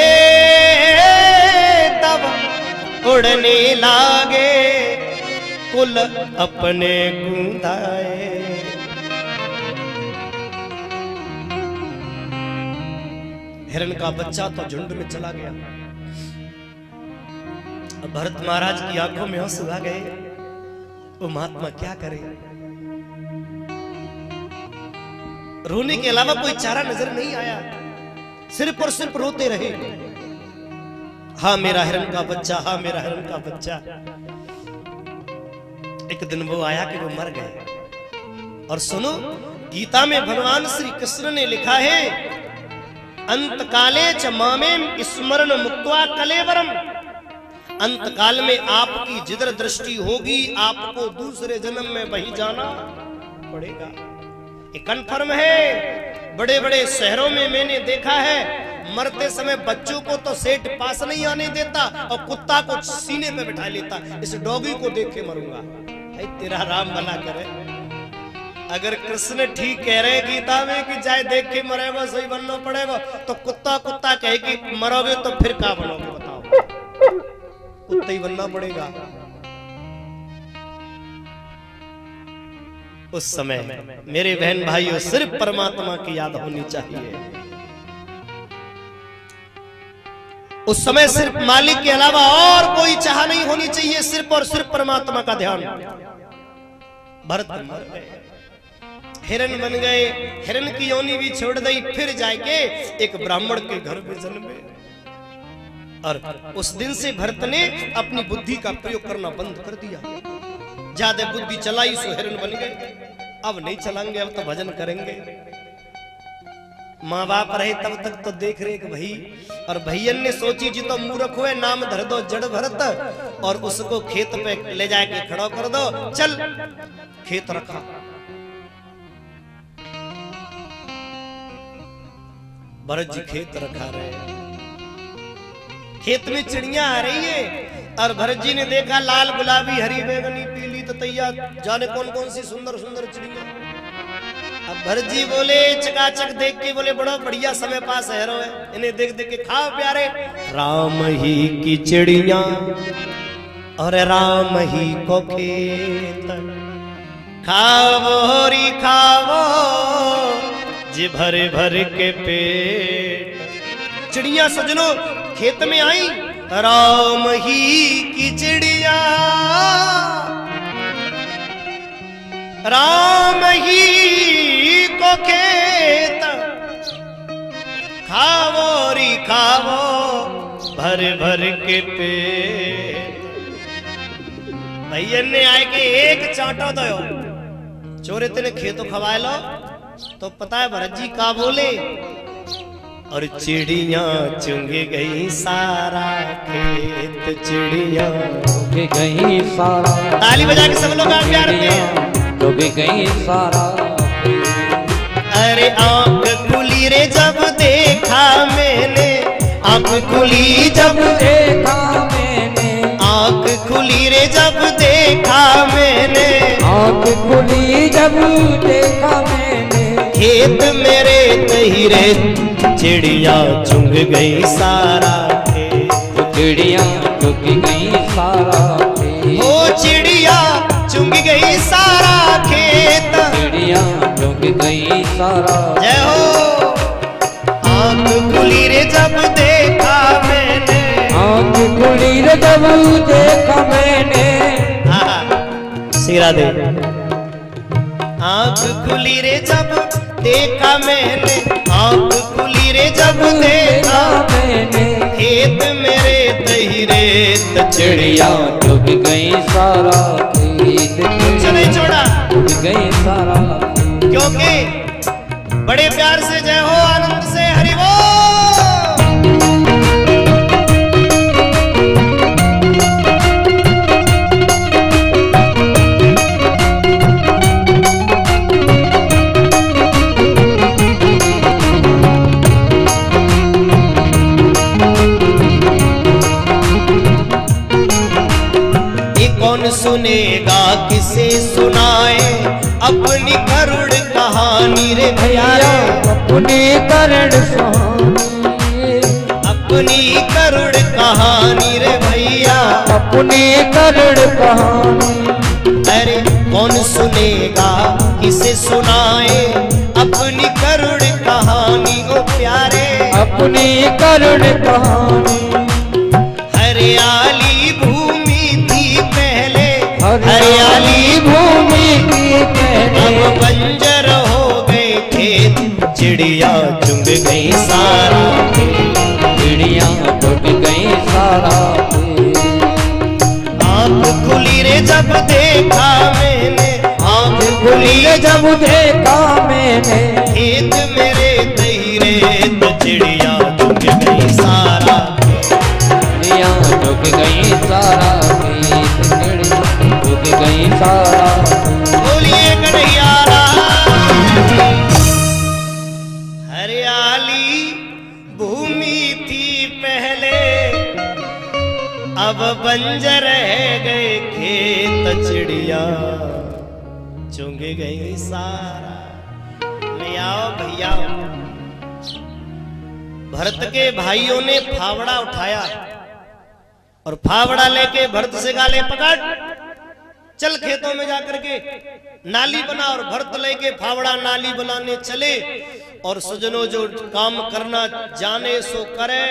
S1: तब उड़ने लागे, कुल अपने गूंदाए। हिरण का बच्चा तो झुंड में चला गया। अब भरत महाराज की आंखों में आंसू आ गए। वो महात्मा क्या करे, रोने के अलावा कोई चारा नजर नहीं आया, सिर्फ और सिर्फ रोते रहे। हाँ मेरा हिरण का बच्चा, हाँ मेरा हिरण का बच्चा। एक दिन वो आया कि वो मर गए। और सुनो, गीता में भगवान श्री कृष्ण ने लिखा है, अंत काले च मामेम स्मरण मुक्त्वा कलेवरम। अंत काल में आपकी जिधर दृष्टि होगी, आपको दूसरे जन्म में वही जाना पड़ेगा। ये कन्फर्म है। बड़े बड़े शहरों में मैंने देखा है, मरते समय बच्चों को तो सेठ पास नहीं आने देता और कुत्ता को सीने पे बिठा लेता, इस डॉगी को देख के मरूंगा। तेरा राम भला करे। अगर कृष्ण ठीक कह रहे हैं गीता में कि चाहे देख के मरेगा सही बनना पड़ेगा, तो कुत्ता कुत्ता कहे कि मरोगे तो फिर क्या बनोगे बताओ, कुत्ता ही बनना पड़ेगा। उस समय मेरे बहन भाइयों सिर्फ परमात्मा की याद होनी चाहिए। उस समय सिर्फ मालिक के अलावा और कोई चाह नहीं होनी चाहिए, सिर्फ और सिर्फ परमात्मा का ध्यान। भरत मर गए, हिरण बन गए, हिरण की योनि भी छोड़ दी, फिर जाके एक ब्राह्मण के घर में जन्मे। और उस दिन से भरत ने अपनी बुद्धि का प्रयोग करना बंद कर दिया। ज्यादा बुद्धि चलाई सो हिरण बन गए। अब नहीं चलाएंगे, अब तो भजन करेंगे। माँ बाप रहे तब तक तो देख रेख भाई, और भैयन ने सोची जी तो मूर्ख हुए, नाम धर दो जड़ भरत, और उसको खेत पे ले जाके खड़ा कर दो। चल खेत रखा, भरत जी खेत रखा रहे। खेत में चिड़िया आ रही है, और भरत जी ने देखा लाल गुलाबी हरी बैंगनी पीली ततैया, जाने कौन कौन सी सुंदर सुंदर चिड़िया। अब भरत जी बोले चकाचक देख के बोले, बड़ा बढ़िया समय पास है, इन्हें देख देख के खाओ प्यारे। राम ही की चिड़िया और राम ही को खेत, खाओ री खाओ जी भर भर के पेट। चिड़िया सजनों खेत में आई, राम ही की चिड़िया राम ही को खेत, खाओ री खाओ भर भर के पेट। भैया ने आए के एक चांटा दो, चोरे तेने खेतों खवाए लो। तो पता है भरत जी का बोले, और चिड़िया चुंग गई सारा खेत, चिड़िया
S2: चुंग गई सारा।
S1: ताली बजा के सब लोग आप प्यार में,
S2: चुंग गई सारा।
S1: अरे आंख खुली रे जब देखा मैंने, आंख खुली जब
S2: देखा मैंने,
S1: आंख खुली रे जब देखा मैंने,
S2: आंख खुली जब देखा मैंने,
S1: खेत मेरे तहीरे चिड़िया चुंग गई सारा खेत,
S2: चिड़िया चुंग गई सारा खेत।
S1: ओ चिड़िया चुंग गई सारा खेत,
S2: चिड़िया चुंग गई सारा।
S1: जय हो। आंख खुली रे जब देखा मैंने,
S2: आंख खुली रे जब देखा मैंने।
S1: सीरा दे। आंख खुली रे जब देखा मैंने, आंख खुली रे जब देखा
S2: मैंने।
S1: खेत मेरे दही रेत
S2: चिड़िया डूब गई सारा, खेत
S1: कुछ नहीं छोड़ा,
S2: डूब गई सारा।
S1: क्योंकि बड़े प्यार से जय हो, आनंद से हरि बोल। कौन सुनेगा किसे सुनाए अपनी करुण कहानी रे भैया,
S2: अपनी करुण कहानी,
S1: अपनी करुण कहानी रे भैया,
S2: अपनी करुण कहानी।
S1: अरे कौन सुनेगा किसे सुनाए अपनी करुण कहानी ओ प्यारे,
S2: अपनी करुण कहानी।
S1: हरियाली भूमि थी पहले,
S2: हरियाली भूमि थी पहले,
S1: अब बंजर हो गए खेत, चिड़िया चुग गई सारा,
S2: चिड़िया डूब गई सारा।
S1: आंख खुली रे जब देखा मैंने, आंख खुली रे
S2: जब देखा मैंने।
S1: खेत मेरे दही रेत चिड़िया चुग गई सारा,
S2: चिड़िया डूब गई सारा, चिड़िया डूब गई सारा।
S1: बोलिए कन्हैया राम। हरियाली भूमि थी पहले, अब बंजर रह गए खेत, चिड़िया चुंग गई सारा। ले आओ भैया। भरत के भाइयों ने फावड़ा उठाया और फावड़ा लेके भरत से गाले पकड़, चल खेतों में जाकर के नाली बना। और भरत लेके फावड़ा नाली बनाने चले। और सजनों जो काम करना जाने सो करे,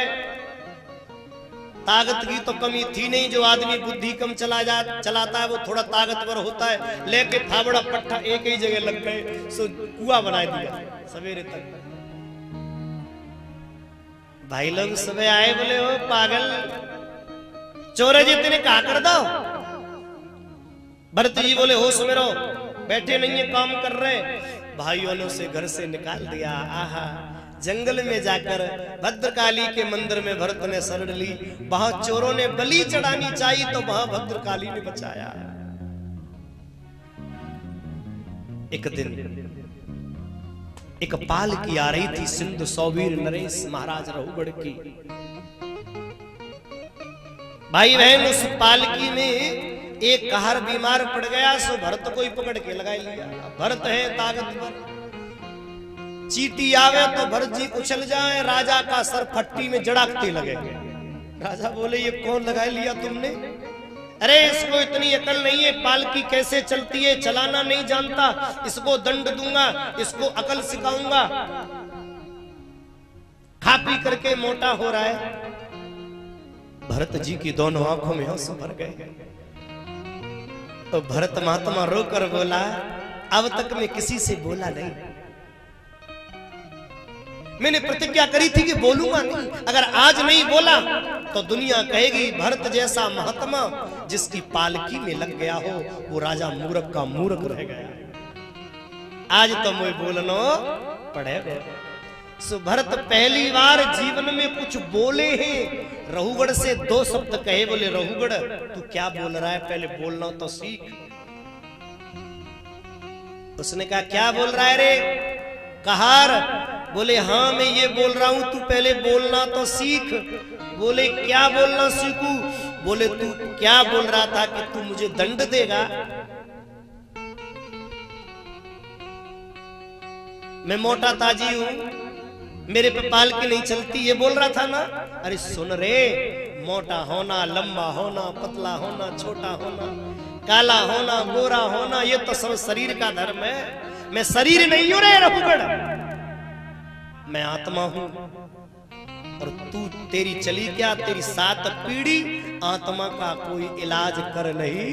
S1: ताकत की तो कमी थी नहीं, जो आदमी बुद्धि कम चलाता है वो थोड़ा ताकतवर होता है। लेके फावड़ा पट्टा एक ही जगह लग गए, सो कुआं बना दिया सवेरे तक। भाई लोग सुबह आए, बोले ओ पागल चोरे जी तेने कहा कर दो। भरत जी बोले होश में रहो, बैठे नहीं है काम कर रहे। भाइयों ने उसे घर से निकाल दिया। आहा, जंगल में जाकर भद्रकाली के मंदिर में भरत ने शरण ली। वहां चोरों ने बलि चढ़ानी चाहिए तो वहां भद्रकाली ने बचाया। एक दिन एक पालकी आ रही थी सिंधु सौवीर नरेश महाराज रहुगढ़ की। भाई बहन उस पालकी में एक कहर बीमार पड़ गया, सो भरत को ही पकड़ के लगा लिया। भरत है ताकतवर, चीटी आवे तो भरत जी उछल जाए, राजा का सर फट्टी में जड़ाकते लगे। राजा बोले ये कौन लगा लिया तुमने? अरे इसको इतनी अकल नहीं है, पालकी कैसे चलती है चलाना नहीं जानता, इसको दंड दूंगा, इसको अकल सिखाऊंगा। खा पी करके मोटा हो रहा है। भरत जी की दोनों आंखों में आंसू भर गए। तो भरत महात्मा रोकर बोला, अब तक मैं किसी से बोला नहीं, मैंने प्रतिज्ञा करी थी कि बोलूंगा नहीं। अगर आज नहीं बोला तो दुनिया कहेगी भरत जैसा महात्मा जिसकी पालकी में लग गया हो वो राजा मूर्ख का मूर्ख रह गया। आज तो मुझे बोलनो पड़ेगा। सो भरत पहली बार जीवन में कुछ बोले हैं। रहुगढ़ से 2 शब्द कहे, बोले रहुगढ़ तू क्या बोल रहा है, पहले बोलना तो सीख। उसने कहा क्या बोल रहा है रे कहार? बोले हाँ मैं ये बोल रहा हूं, तू पहले बोलना तो सीख। बोले क्या बोलना सीखूं? बोले तू क्या बोल रहा था कि तू मुझे दंड देगा? मैं मोटा ताजी हूं, मेरे पे पालकी नहीं चलती, ये बोल रहा था ना। अरे सुन रे, मोटा होना, लंबा होना, पतला होना, छोटा होना, काला होना, गोरा होना, ये तो सब शरीर का धर्म है। मैं शरीर नहीं हूं रे रघुगढ़, मैं आत्मा हूं। और तू तेरी चली क्या, तेरी 7 पीढ़ी आत्मा का कोई इलाज कर नहीं।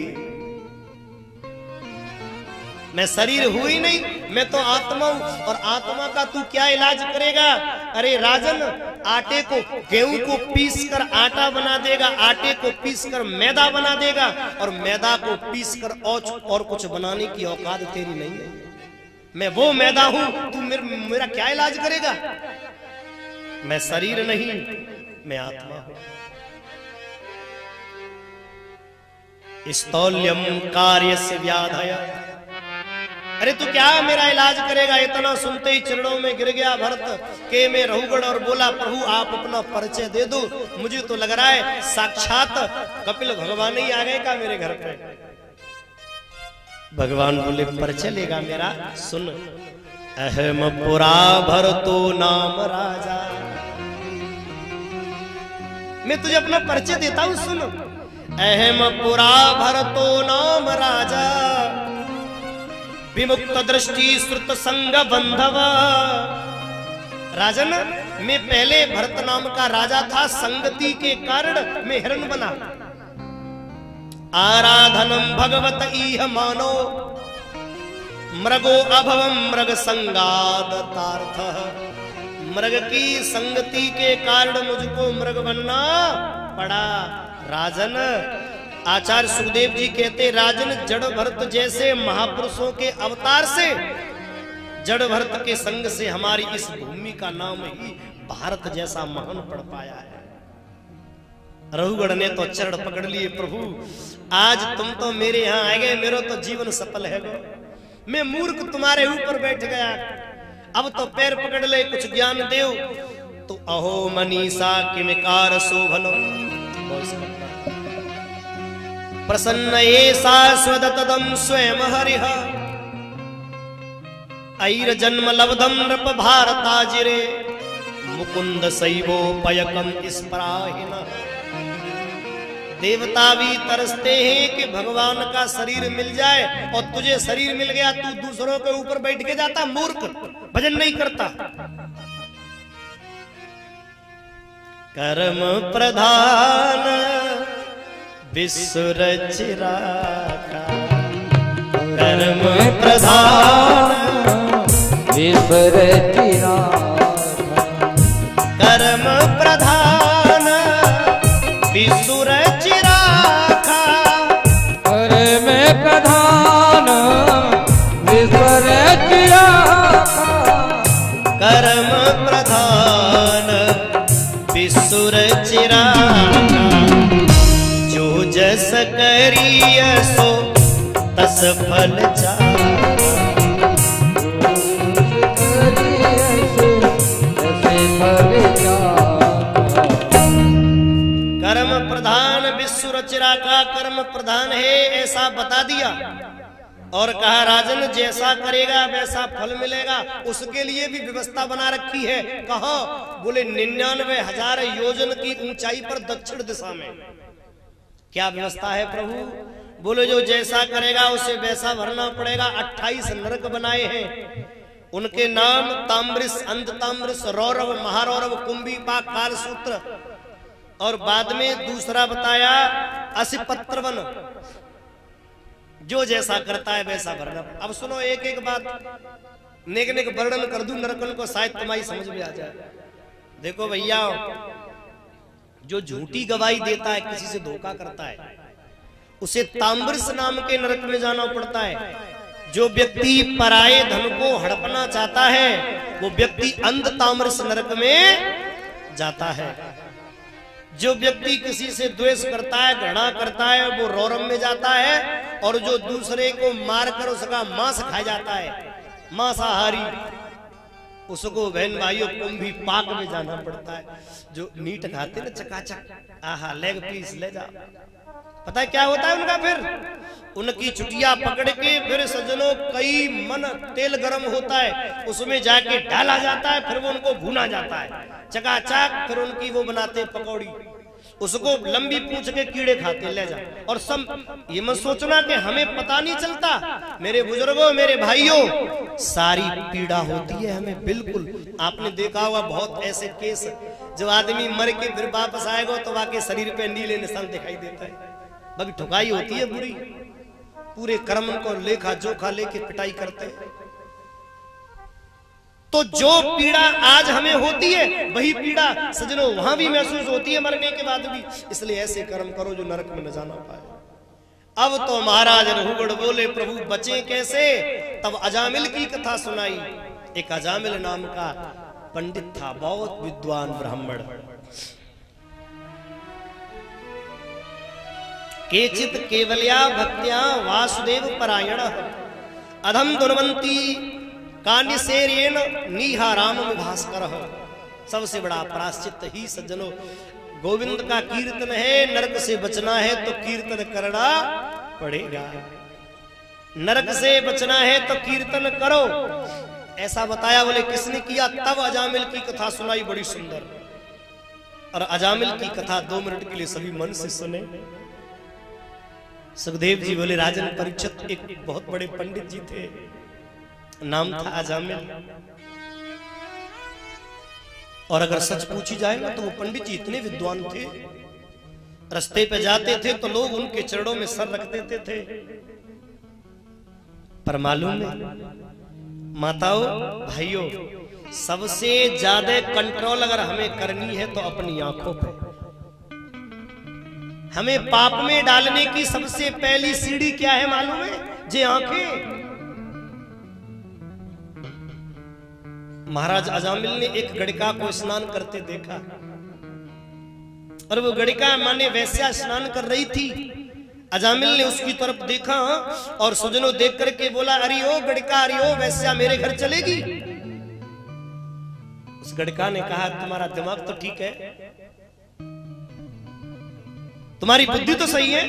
S1: मैं शरीर हुई नहीं, मैं तो आत्मा हूं, और आत्मा का तू क्या इलाज करेगा। अरे राजन, आटे को, गेहूं को पीस कर आटा बना देगा, आटे को पीस कर मैदा बना देगा, और मैदा को पीस कर और कुछ बनाने की औकात तेरी नहीं है। मैं वो मैदा हूं, तू मेरा क्या इलाज करेगा। मैं शरीर नहीं, मैं आत्मा हूं। स्तौल्यम कार्यस्य व्याधय, अरे तू क्या मेरा इलाज करेगा। इतना सुनते ही चरणों में गिर गया भरत के में रघुगढ़, और बोला प्रभु आप अपना परिचय दे दो। मुझे तो लग रहा है साक्षात कपिल भगवान ही आ गए का मेरे घर पे। भगवान बोले परिचय लेगा मेरा, सुन। अहम पुरा भरतो नाम राजा, मैं तुझे अपना परिचय देता हूं, सुन। अहम पुरा भरतो नाम राजा, विमुक्त दृष्टि श्रुत संग बंधव। राजन, मैं पहले भरत नाम का राजा था, संगति के कारण मैं हिरण बना। आराधनम भगवत इह मानो, मृगो अभवम मृग संगादतार्थ। मृग की संगति के कारण मुझको मृग बनना पड़ा। राजन, आचार्य सुखदेव जी कहते, राजन जड़ भरत जैसे महापुरुषों के अवतार से, जड़ भरत के संग से हमारी इस भूमि का नाम ही भारत जैसा महान पड़ पाया है। रघुगढ़ ने तो चरण पकड़ लिए, प्रभु आज तुम तो मेरे यहाँ आ गए, मेरा तो जीवन सफल है। मैं मूर्ख तुम्हारे ऊपर बैठ गया, अब तो पैर पकड़ ले, कुछ ज्ञान देव। तो अहो मनीषा किमिकार शोभनो, प्रसन्न एषा स्वदतदं स्वयं हरिः। ऐर जन्म लब्धं नृप भारताजिरे, मुकुंद सैवोपयकं स्पराहिनः। देवता भी तरसते हैं कि भगवान का शरीर मिल जाए, और तुझे शरीर मिल गया, तू दूसरों के ऊपर बैठ के जाता, मूर्ख, भजन नहीं करता। कर्म प्रधान विश्व रचिराका, कर्म प्रधान
S2: विश्व रचिराका,
S1: कर्म प्रधान विश्व रचिराका,
S2: कर्म प्रधान विश्व रचिराका,
S1: कर्म प्रधान विश्व रचिराका। जो जस करिय सो तस फल चारा, कर्म प्रधान विश्व रचना का कर्म प्रधान है ऐसा बता दिया, और कहा राजन जैसा करेगा वैसा फल मिलेगा। उसके लिए भी व्यवस्था बना रखी है। कहा, बोले 99,000 योजन की ऊंचाई पर दक्षिण दिशा में। क्या व्यवस्था है प्रभु? बोले जो जैसा करेगा उसे वैसा भरना पड़ेगा। 28 नरक बनाए हैं, उनके नाम ताम्रिस, अंध ताम्रिस, रौरव, महारौरव, कुंभीपाक, कालसूत्र, और बाद में दूसरा बताया असिपत्रवन। जो जैसा करता है वैसा भरना। अब सुनो एक एक बात, नेक नेक वर्णन कर दूं नरकन को, शायद तुम्हारी समझ में आ जाए। देखो भैया, जो झूठी गवाही देता है, किसी से धोखा करता है, उसे ताम्रिस नाम के नरक में जाना पड़ता है। जो व्यक्ति पराये धन को हड़पना चाहता है, वो व्यक्ति अंध ताम्रिस नरक में जाता है। जो व्यक्ति किसी से द्वेष करता है, घृणा करता है, वो रौरव में जाता है। और जो दूसरे को मारकर उसका मांस खा जाता है, मांसाहारी, उसको बहन भाइयों कुंभी पाक में जाना पड़ता है। जो मीट खाते ना चकाचक, आहा लेग पीस ले जा, पता है क्या होता है उनका? फिर उनकी चुटिया पकड़ के फिर सज्जनों कई मन तेल गरम होता है, उसमें जाके डाला जाता है, फिर वो उनको भूना जाता है चकाचक। फिर उनकी वो बनाते पकौड़ी, उसको लंबी पूंछ के कीड़े खाते ले जा। और सब ये मत सोचना कि हमें पता नहीं चलता। मेरे बुजुर्गों, मेरे भाइयों, सारी पीड़ा होती है हमें, बिल्कुल। आपने देखा होगा बहुत ऐसे केस, जो आदमी मर के फिर वापस आएगा तो वाकई शरीर पे नीले निशान दिखाई देता है। बाकी ठुकाई होती है बुरी, पूरे कर्म को लेखा जोखा लेके पिटाई करते हैं। तो जो पीड़ा आज हमें होती है वही पीड़ा सजनों वहां भी महसूस होती है मरने के बाद भी। इसलिए ऐसे कर्म करो जो नरक में न जाना पाए। अब तो महाराज रघुगढ़ बोले, प्रभु बचे कैसे? तब अजामिल की कथा सुनाई। एक अजामिल नाम का पंडित था, बहुत विद्वान ब्राह्मण। केचित केवल्या भक्त्या वासुदेव परायण अधम दुर्वंती कान्यसेरेन नीहाराम भास्कर। सबसे बड़ा प्राश्चित ही सज्जनों गोविंद का कीर्तन है। नरक से बचना है तो कीर्तन करना पड़ेगा। नरक से बचना है तो कीर्तन करो, ऐसा बताया। बोले किसने किया? तब अजामिल की कथा सुनाई, बड़ी सुंदर। और अजामिल की कथा 2 मिनट के लिए सभी मन से सुने। सुखदेव जी बोले, राजन परीक्षित एक बहुत बड़े पंडित जी थे, नाम था अजामिल। और अगर सच पूछी जाए ना तो वो पंडित जी इतने विद्वान थे, रास्ते पे जाते थे तो लोग उनके चरणों में सर रख देते थे। पर मालूम है माताओं भाइयों, सबसे ज्यादा कंट्रोल अगर हमें करनी है तो अपनी आंखों पे। हमें पाप में डालने की सबसे पहली सीढ़ी क्या है मालूम है? जे आंखें। महाराज अजामिल ने एक गड़िका को स्नान करते देखा, और वो गड़िका माने वैश्या स्नान कर रही थी। अजामिल ने उसकी तरफ देखा और सुजनों देख करके बोला, अरे ओ गड़िका, अरे ओ वैश्या, मेरे घर चलेगी? उस गड़िका ने कहा, तुम्हारा दिमाग तो ठीक है, तुम्हारी बुद्धि तो सही है,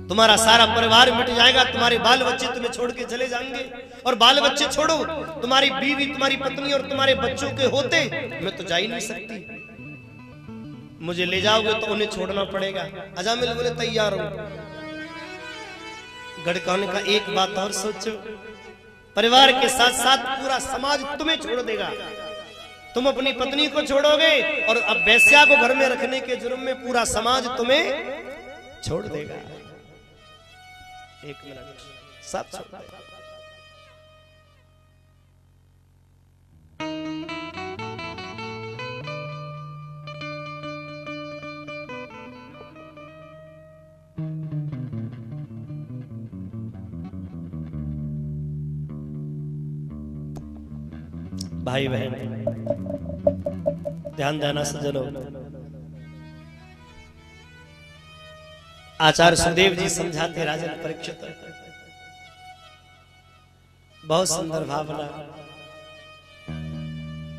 S1: तुम्हारा सारा परिवार मिट जाएगा, तुम्हारे बाल बच्चे तुम्हें छोड़ के चले जाएंगे। और बाल बच्चे छोड़ो, तुम्हारी बीवी, तुम्हारी पत्नी और तुम्हारे बच्चों के होते मैं तो जा ही नहीं सकती। मुझे ले जाओगे तो उन्हें छोड़ना पड़ेगा। अजामिल बोले, तैयार हूं। गड़का ने कहा, एक बात और सोचो, परिवार के साथ साथ पूरा समाज तुम्हें छोड़ देगा। तुम अपनी पत्नी को छोड़ोगे और अब वैश्या को घर में रखने के जुर्म में पूरा समाज तुम्हें छोड़ देगा। एक मिनट, सब छोड़ देगा। भाई बहन ध्यान देना सज्जनों, आचार्य सुखदेव जी समझाते राजन परीक्षित, बहुत सुंदर भावना।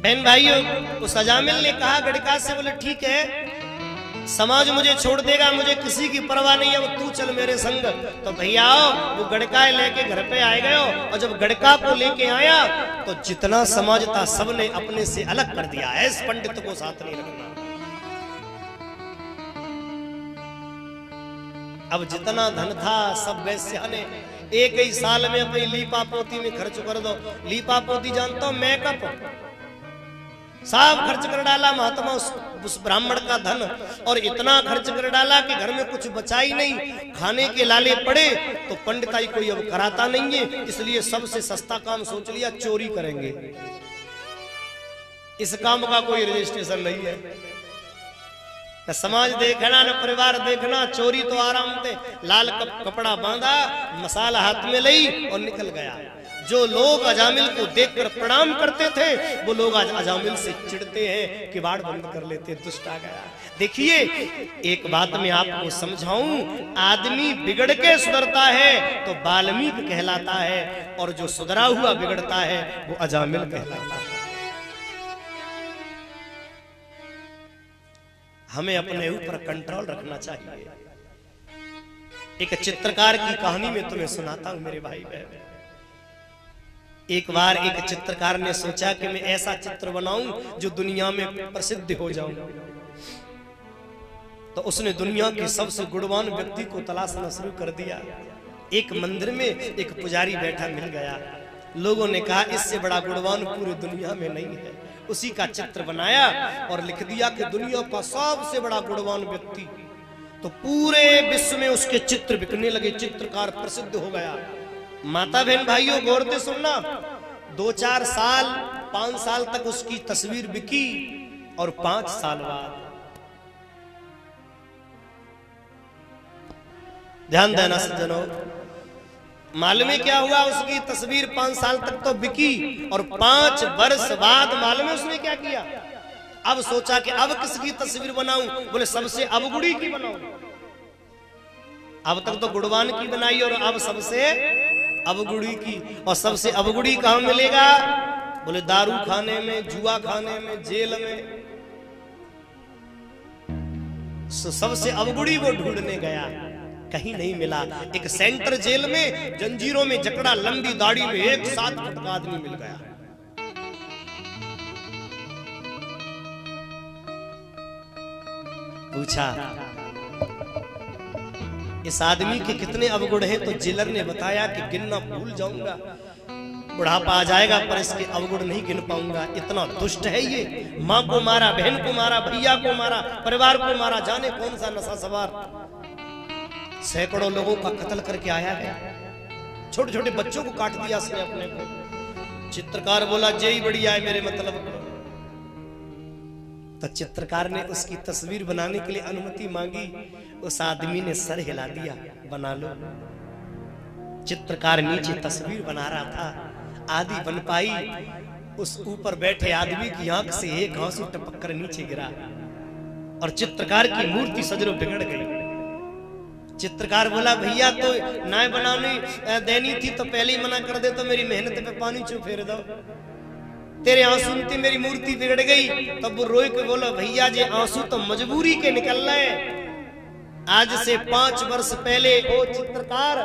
S1: बहन भाइयों, उस अजामिल ने कहा गड़िका से, बोले ठीक है, समाज मुझे छोड़ देगा, मुझे किसी की परवाह नहीं है, वो तू चल मेरे संग। तो भैया वो गड़का लेके घर पे आए गए, और जब गड़का को लेके आया तो जितना समाज था सबने अपने से अलग कर दिया है, इस पंडित को साथ नहीं रखना। अब जितना धन था सब वैश्या ने एक ही साल में अपनी लीपा पोती में खर्च कर दो। लीपा पोती जानता हूं, मेकअप सब खर्च कर डाला महात्मा उस ब्राह्मण का धन, और इतना खर्च कर डाला कि घर में कुछ बचा ही नहीं। खाने के लाले पड़े तो पंडिताई कोई अब कराता नहीं है, इसलिए सबसे सस्ता काम सोच लिया, चोरी करेंगे। इस काम का कोई रजिस्ट्रेशन नहीं है, न समाज देखना न परिवार देखना। चोरी तो आराम से, लाल कपड़ा बांधा, मसाला हाथ में ली और निकल गया। जो लोग अजामिल को देखकर प्रणाम करते थे वो लोग आज अजामिल से चिढ़ते हैं, किवाड़ बंद कर लेते, दुष्ट आ गया। देखिए एक बात मैं आपको समझाऊं, आदमी बिगड़ के सुधरता है तो वाल्मीकि कहलाता है, और जो सुधरा हुआ बिगड़ता है वो अजामिल कहलाता है। हमें अपने ऊपर कंट्रोल रखना चाहिए। एक चित्रकार की कहानी में तुम्हें सुनाता हूं मेरे भाई बहन। एक बार एक चित्रकार ने सोचा कि मैं ऐसा चित्र बनाऊं जो दुनिया में प्रसिद्ध हो जाऊं। तो उसने दुनिया के सबसे गुणवान व्यक्ति को तलाशना शुरू कर दिया। एक मंदिर में एक पुजारी बैठा मिल गया। लोगों ने कहा इससे बड़ा गुणवान पूरी दुनिया में नहीं है। उसी का चित्र बनाया और लिख दिया कि दुनिया का सबसे बड़ा गुणवान व्यक्ति। तो पूरे विश्व में उसके चित्र बिकने लगे, चित्रकार प्रसिद्ध हो गया। माता बहन भाइयों गौर से सुनना, 2-4 साल 5 साल तक उसकी तस्वीर बिकी और 5 साल बाद ध्यान देना सज्जनों, मालूम है क्या हुआ? उसकी तस्वीर 5 साल तक तो बिकी और 5 वर्ष बाद मालूम है उसने क्या किया? अब सोचा कि अब किसकी तस्वीर बनाऊं? बोले सबसे अवगुड़ी की बनाऊं। अब तक तो गुणवान की बनाई और अब सबसे अवगुड़ी की। और सबसे अवगुड़ी कहां मिलेगा? बोले दारू खाने में, जुआ खाने में, जेल में। सबसे अवगुड़ी वो ढूंढने गया, कहीं नहीं मिला। एक सेंटर जेल में जंजीरों में जकड़ा, लंबी दाढ़ी में एक 7 फुट का आदमी मिल गया। पूछा इस आदमी के कितने अवगुण हैं? तो जेलर ने बताया कि गिनना भूल जाऊंगा, बुढ़ापा आ जाएगा पर इसके अवगुण नहीं गिन पाऊंगा। इतना दुष्ट है ये, माँ को मारा, बहन को मारा, भैया को मारा, परिवार को मारा, जाने कौन सा नशा सवार सैकड़ों लोगों का कत्ल करके आया है। छोटे छोटे बच्चों को काट दिया उसने अपने को। चित्रकार बोला जय बढ़िया है मेरे मतलब को। तो चित्रकार ने उसकी तस्वीर बनाने के लिए अनुमति मांगी। उस आदमी ने सर हिला दिया, बना लो। चित्रकार नीचे तस्वीर बना रहा था, आधी बन पाई। उस ऊपर बैठे आदमी की आंख से एक आंसू टपक कर नीचे गिरा और चित्रकार की मूर्ति सजरों बिगड़ गई। चित्रकार बोला भैया तो ना बनानी देनी थी तो पहले ही मना कर दे, तो मेरी मेहनत पे पानी क्यों फेर दो? तेरे आंसू में मेरी मूर्ति बिगड़ गई। तब वो रोए के बोला भैया जी आंसू तो मजबूरी के निकल रहे। आज से 5 वर्ष पहले ओ चित्रकार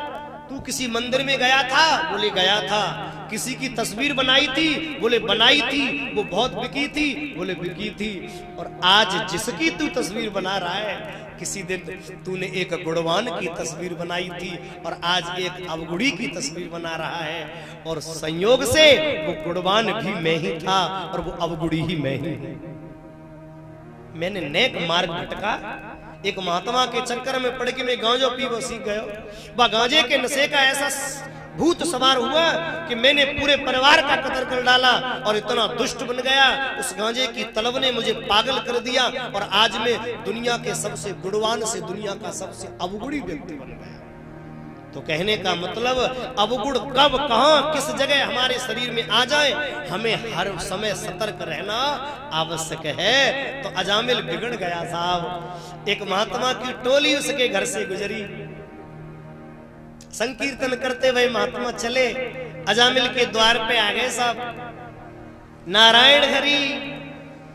S1: तू किसी मंदिर में गया था? बोले गया था। किसी की तस्वीर बनाई थी? बोले बनाई थी। वो बहुत बिकी थी? बोले बिकी थी। और आज जिसकी तू तस्वीर बना रहा है, किसी दिन तूने एक गुणवान की तस्वीर बनाई थी और आज एक अवगुड़ी की तस्वीर बना रहा है। और संयोग से वो गुणवान भी मैं ही था और वो अवगुड़ी ही मैं ही हूं। मैंने नेक मार्ग भटका, एक महात्मा के चक्कर में पड़ के मैं गांजो पीवो सीख गयो। वह गांजे के नशे का ऐसा भूत सवार हुआ कि मैंने पूरे परिवार का कत्ल कर डाला और इतना दुष्ट बन गया। उस गांजे की तलब ने मुझे पागल कर दिया और आज मैं दुनिया के सबसे गुणवान से दुनिया का सबसे अवगुणी व्यक्ति बन गया। तो कहने का मतलब अवगुण कब कहां किस जगह हमारे शरीर में आ जाए, हमें हर समय सतर्क रहना आवश्यक है। तो अजामिल बिगड़ गया साहब। एक महात्मा की टोली उसके घर से गुजरी, संकीर्तन करते हुए महात्मा चले, अजामिल के द्वार पे आ गए साहब। नारायण हरि।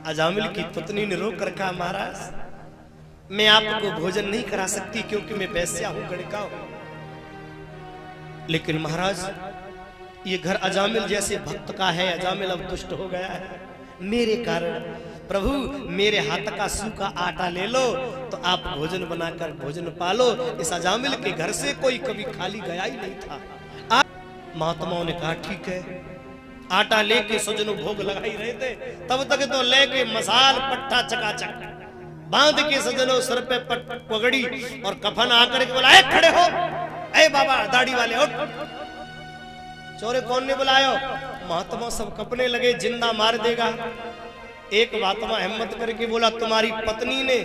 S1: अजामिल की पत्नी ने रोक रखा, महाराज मैं आपको भोजन नहीं करा सकती क्योंकि मैं वैश्या हूं, गणिका हूं। लेकिन महाराज ये घर अजामिल जैसे भक्त का है, अजामिल अब दुष्ट हो गया है मेरे कारण। प्रभु मेरे हाथ का सूखा आटा ले लो तो आप भोजन बनाकर भोजन पालो। इस अजामिल के घर से कोई कभी खाली गया ही नहीं था। महात्माओं ने कहा ठीक है। आटा लेके सजनों भोग लगा ही रहे थे, तब तक तो लेके मसाल पट्टा चकाचक बांध के सजनों सर पे पगड़ी और कफन आकर के बोला खड़े हो, ए बाबा दाढ़ी वाले उठ। चोरे कौन ने बुलायो? महात्मा सब कपने लगे, जिंदा मार देगा। एक महात्मा हिम्मत करके बोला तुम्हारी पत्नी ने,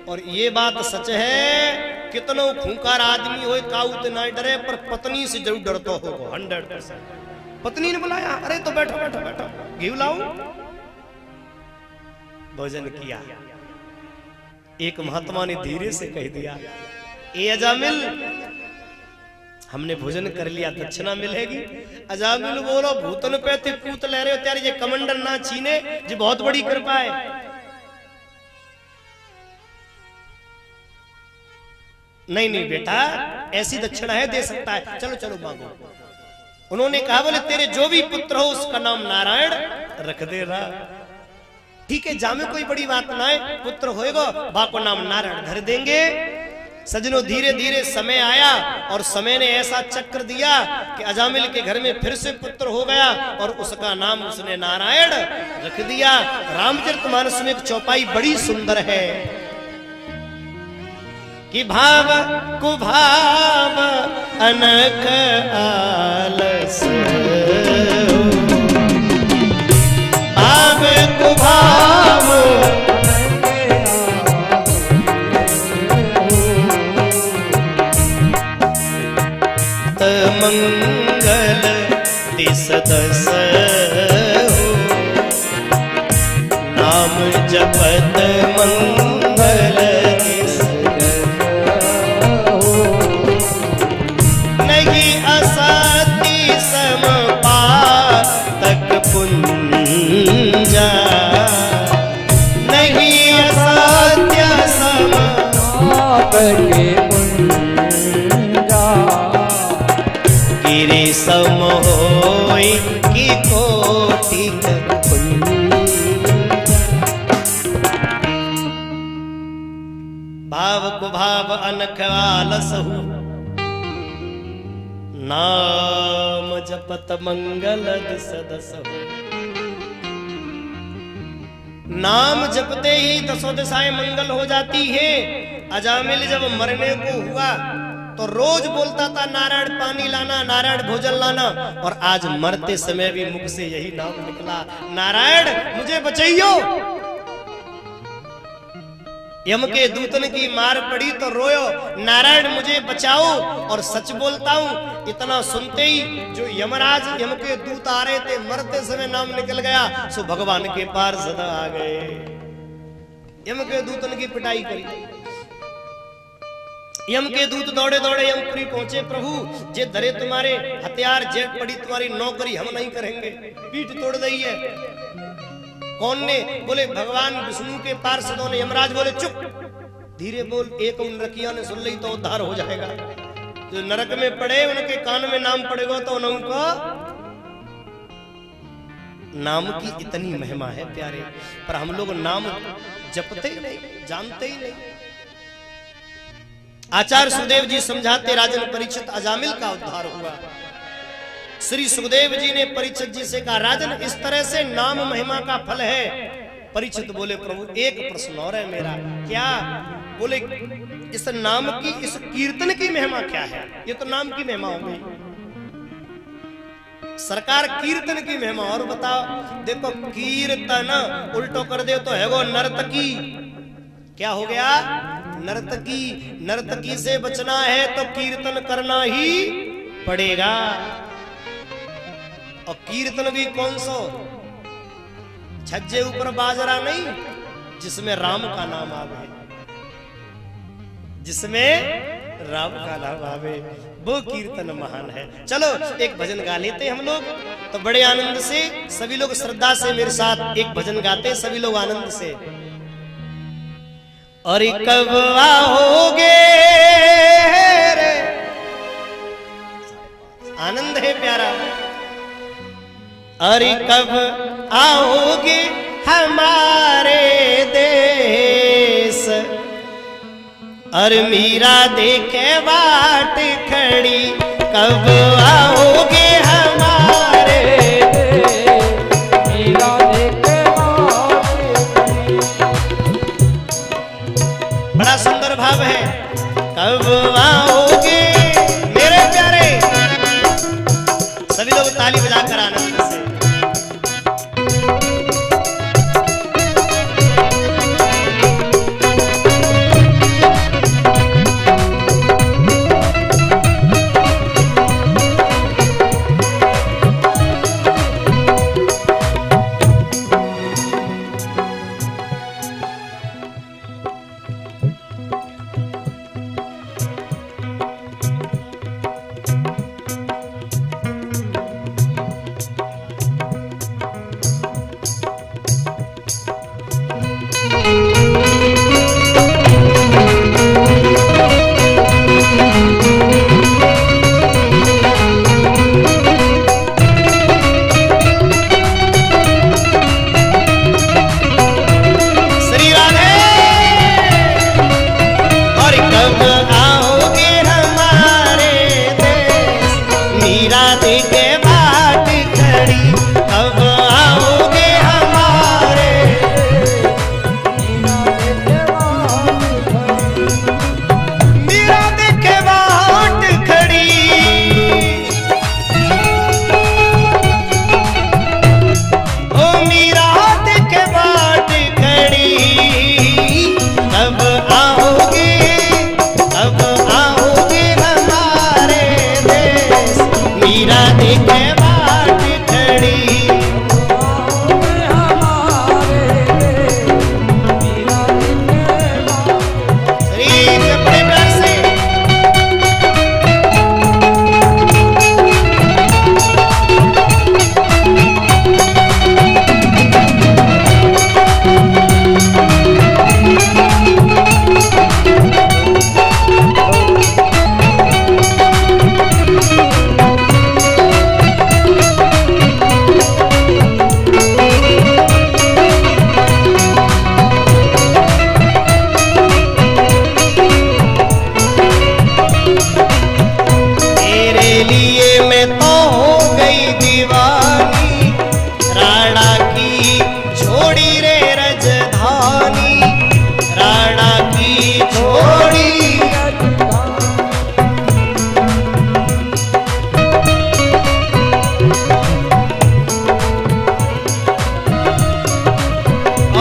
S1: और ये बात सच है, कितनो खूंखार आदमी हो काउत ना डरे पर पत्नी से जरूर डरता होगा 100%। पत्नी ने बुलाया, अरे तो बैठो बैठो बैठो, घी लाऊं। भोजन किया। एक महात्मा ने धीरे से कह दिया ए अजामिल हमने भोजन कर लिया, दक्षिणा मिलेगी। अजामिल बोलो भूतन पे थे पूत ले रहे हो त्यारे, ये कमंडल ना छीने, जी बहुत बड़ी कृपा है। नहीं नहीं बेटा ऐसी दक्षिणा है, दे सकता है, चलो चलो मांगो। उन्होंने कहा बोले तेरे जो भी पुत्र हो उसका नाम नारायण रख दे रहा। ठीक है, जामे कोई बड़ी बात ना है, पुत्र होएगा, बाको नाम नारायण धर देंगे। सजनों धीरे धीरे समय आया और समय ने ऐसा चक्र दिया कि अजामिल के घर में फिर से पुत्र हो गया और उसका नाम उसने नारायण रख दिया। रामचरितमानस में एक चौपाई बड़ी सुंदर है कि भाव कुभाव अनक आलस, भाव कुभाव मंगल दिस दस हो, नाम जपत मंगल दिस हो, नहीं असति सम पातक पुंजा, नहीं असत्य सम पातक गिरि सम होई की कोटि भाव कुभाव अनख आलसहु, नाम जपत मंगल दिस दसहु। नाम जपते ही दसों दिशाएं मंगल हो जाती है। अजामिल जब मरने को हुआ तो रोज बोलता था नारायण पानी लाना, नारायण भोजन लाना, और आज मरते समय भी मुख से यही नाम निकला, नारायण मुझे बचाइयो। यम के दूतन की मार पड़ी तो रोयो, नारायण मुझे बचाओ, और सच बोलता हूं इतना सुनते ही जो यमराज यम के दूत आ रहे थे, मरते समय नाम निकल गया, सो भगवान के पार सदा आ गए। यम के दूतन की पिटाई करी, यम के दूत दौड़े दौड़े यमपुरी पहुंचे, प्रभु जे धरे तुम्हारे हथियार, जे पड़ी तुम्हारी नौकरी, हम नहीं करेंगे, पीठ तोड़ दी है। कौन ने? बोले भगवान विष्णु के पार्षदों ने। यमराज बोले चुप, धीरे बोल, एक नरकिया ने सुन ली तो उद्धार हो जाएगा। जो नरक में पड़े उनके कान में नाम पड़ेगा तो उनको नाम की इतनी महिमा है प्यारे, पर हम लोग नाम जपते ही नहीं, जानते ही नहीं। आचार्य सुखदेव जी समझाते, राजन परीक्षित अजामिल का उद्धार हुआ। श्री सुखदेव जी ने परीक्षित जी से कहा, राजन इस तरह से नाम महिमा का फल है। परीक्षित बोले प्रभु एक प्रश्न और है मेरा। क्या? बोले इस नाम की, इस कीर्तन की महिमा क्या है? ये तो नाम की महिमा हो गई, सरकार कीर्तन की महिमा और बताओ। देखो कीर्तन उल्टो कर दे तो है वो नर्तकी। क्या हो गया? नर्तकी। नर्तकी से बचना है तो कीर्तन करना ही पड़ेगा। और कीर्तन भी कौन सो? छज्जे ऊपर बाजरा नहीं, जिसमें राम का नाम आवे, जिसमें राम का नाम आवे, वो कीर्तन महान है। चलो एक भजन गा लेते हम लोग, तो बड़े आनंद से सभी लोग श्रद्धा से मेरे साथ एक भजन गाते, सभी लोग आनंद से। और कब आओगे रे, आनंद है प्यारा। अरे कब आओगे हमारे देश, और मीरा देखे बाट खड़ी, कब आओगे हमारे देश, मीरा देखे बाट खड़ी। बड़ा सुंदर भाव है। कब आओगे मेरे प्यारे, सभी लोग ताली बजाकर आनंद से।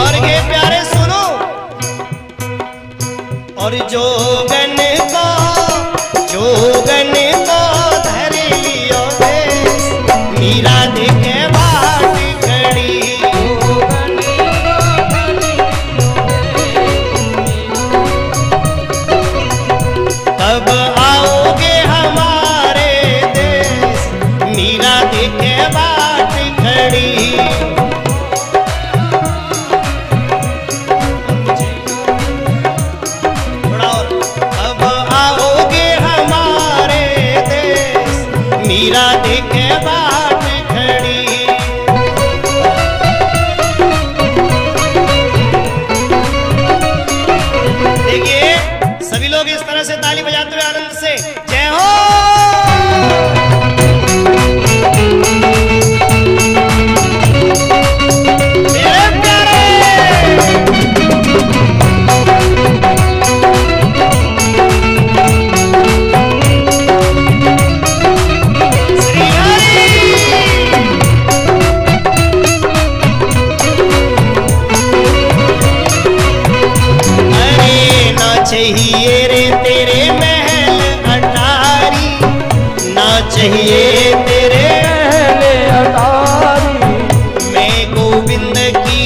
S1: और ये प्यारे सुनो, और जोगन को धर लियो देश, मीरा देखे बाट खड़ी। कब आओगे हमारे देश, मीरा देखे बाट खड़ी। मीरा देखे बाट खड़ी। देखिए सभी लोग इस तरह से ताली बजाते हुए आनंद से जय हो। मेरे प्यारे चाहिए रे तेरे महल अटारी, ना चाहिए तेरे महल अटारी। मैं गोविंद की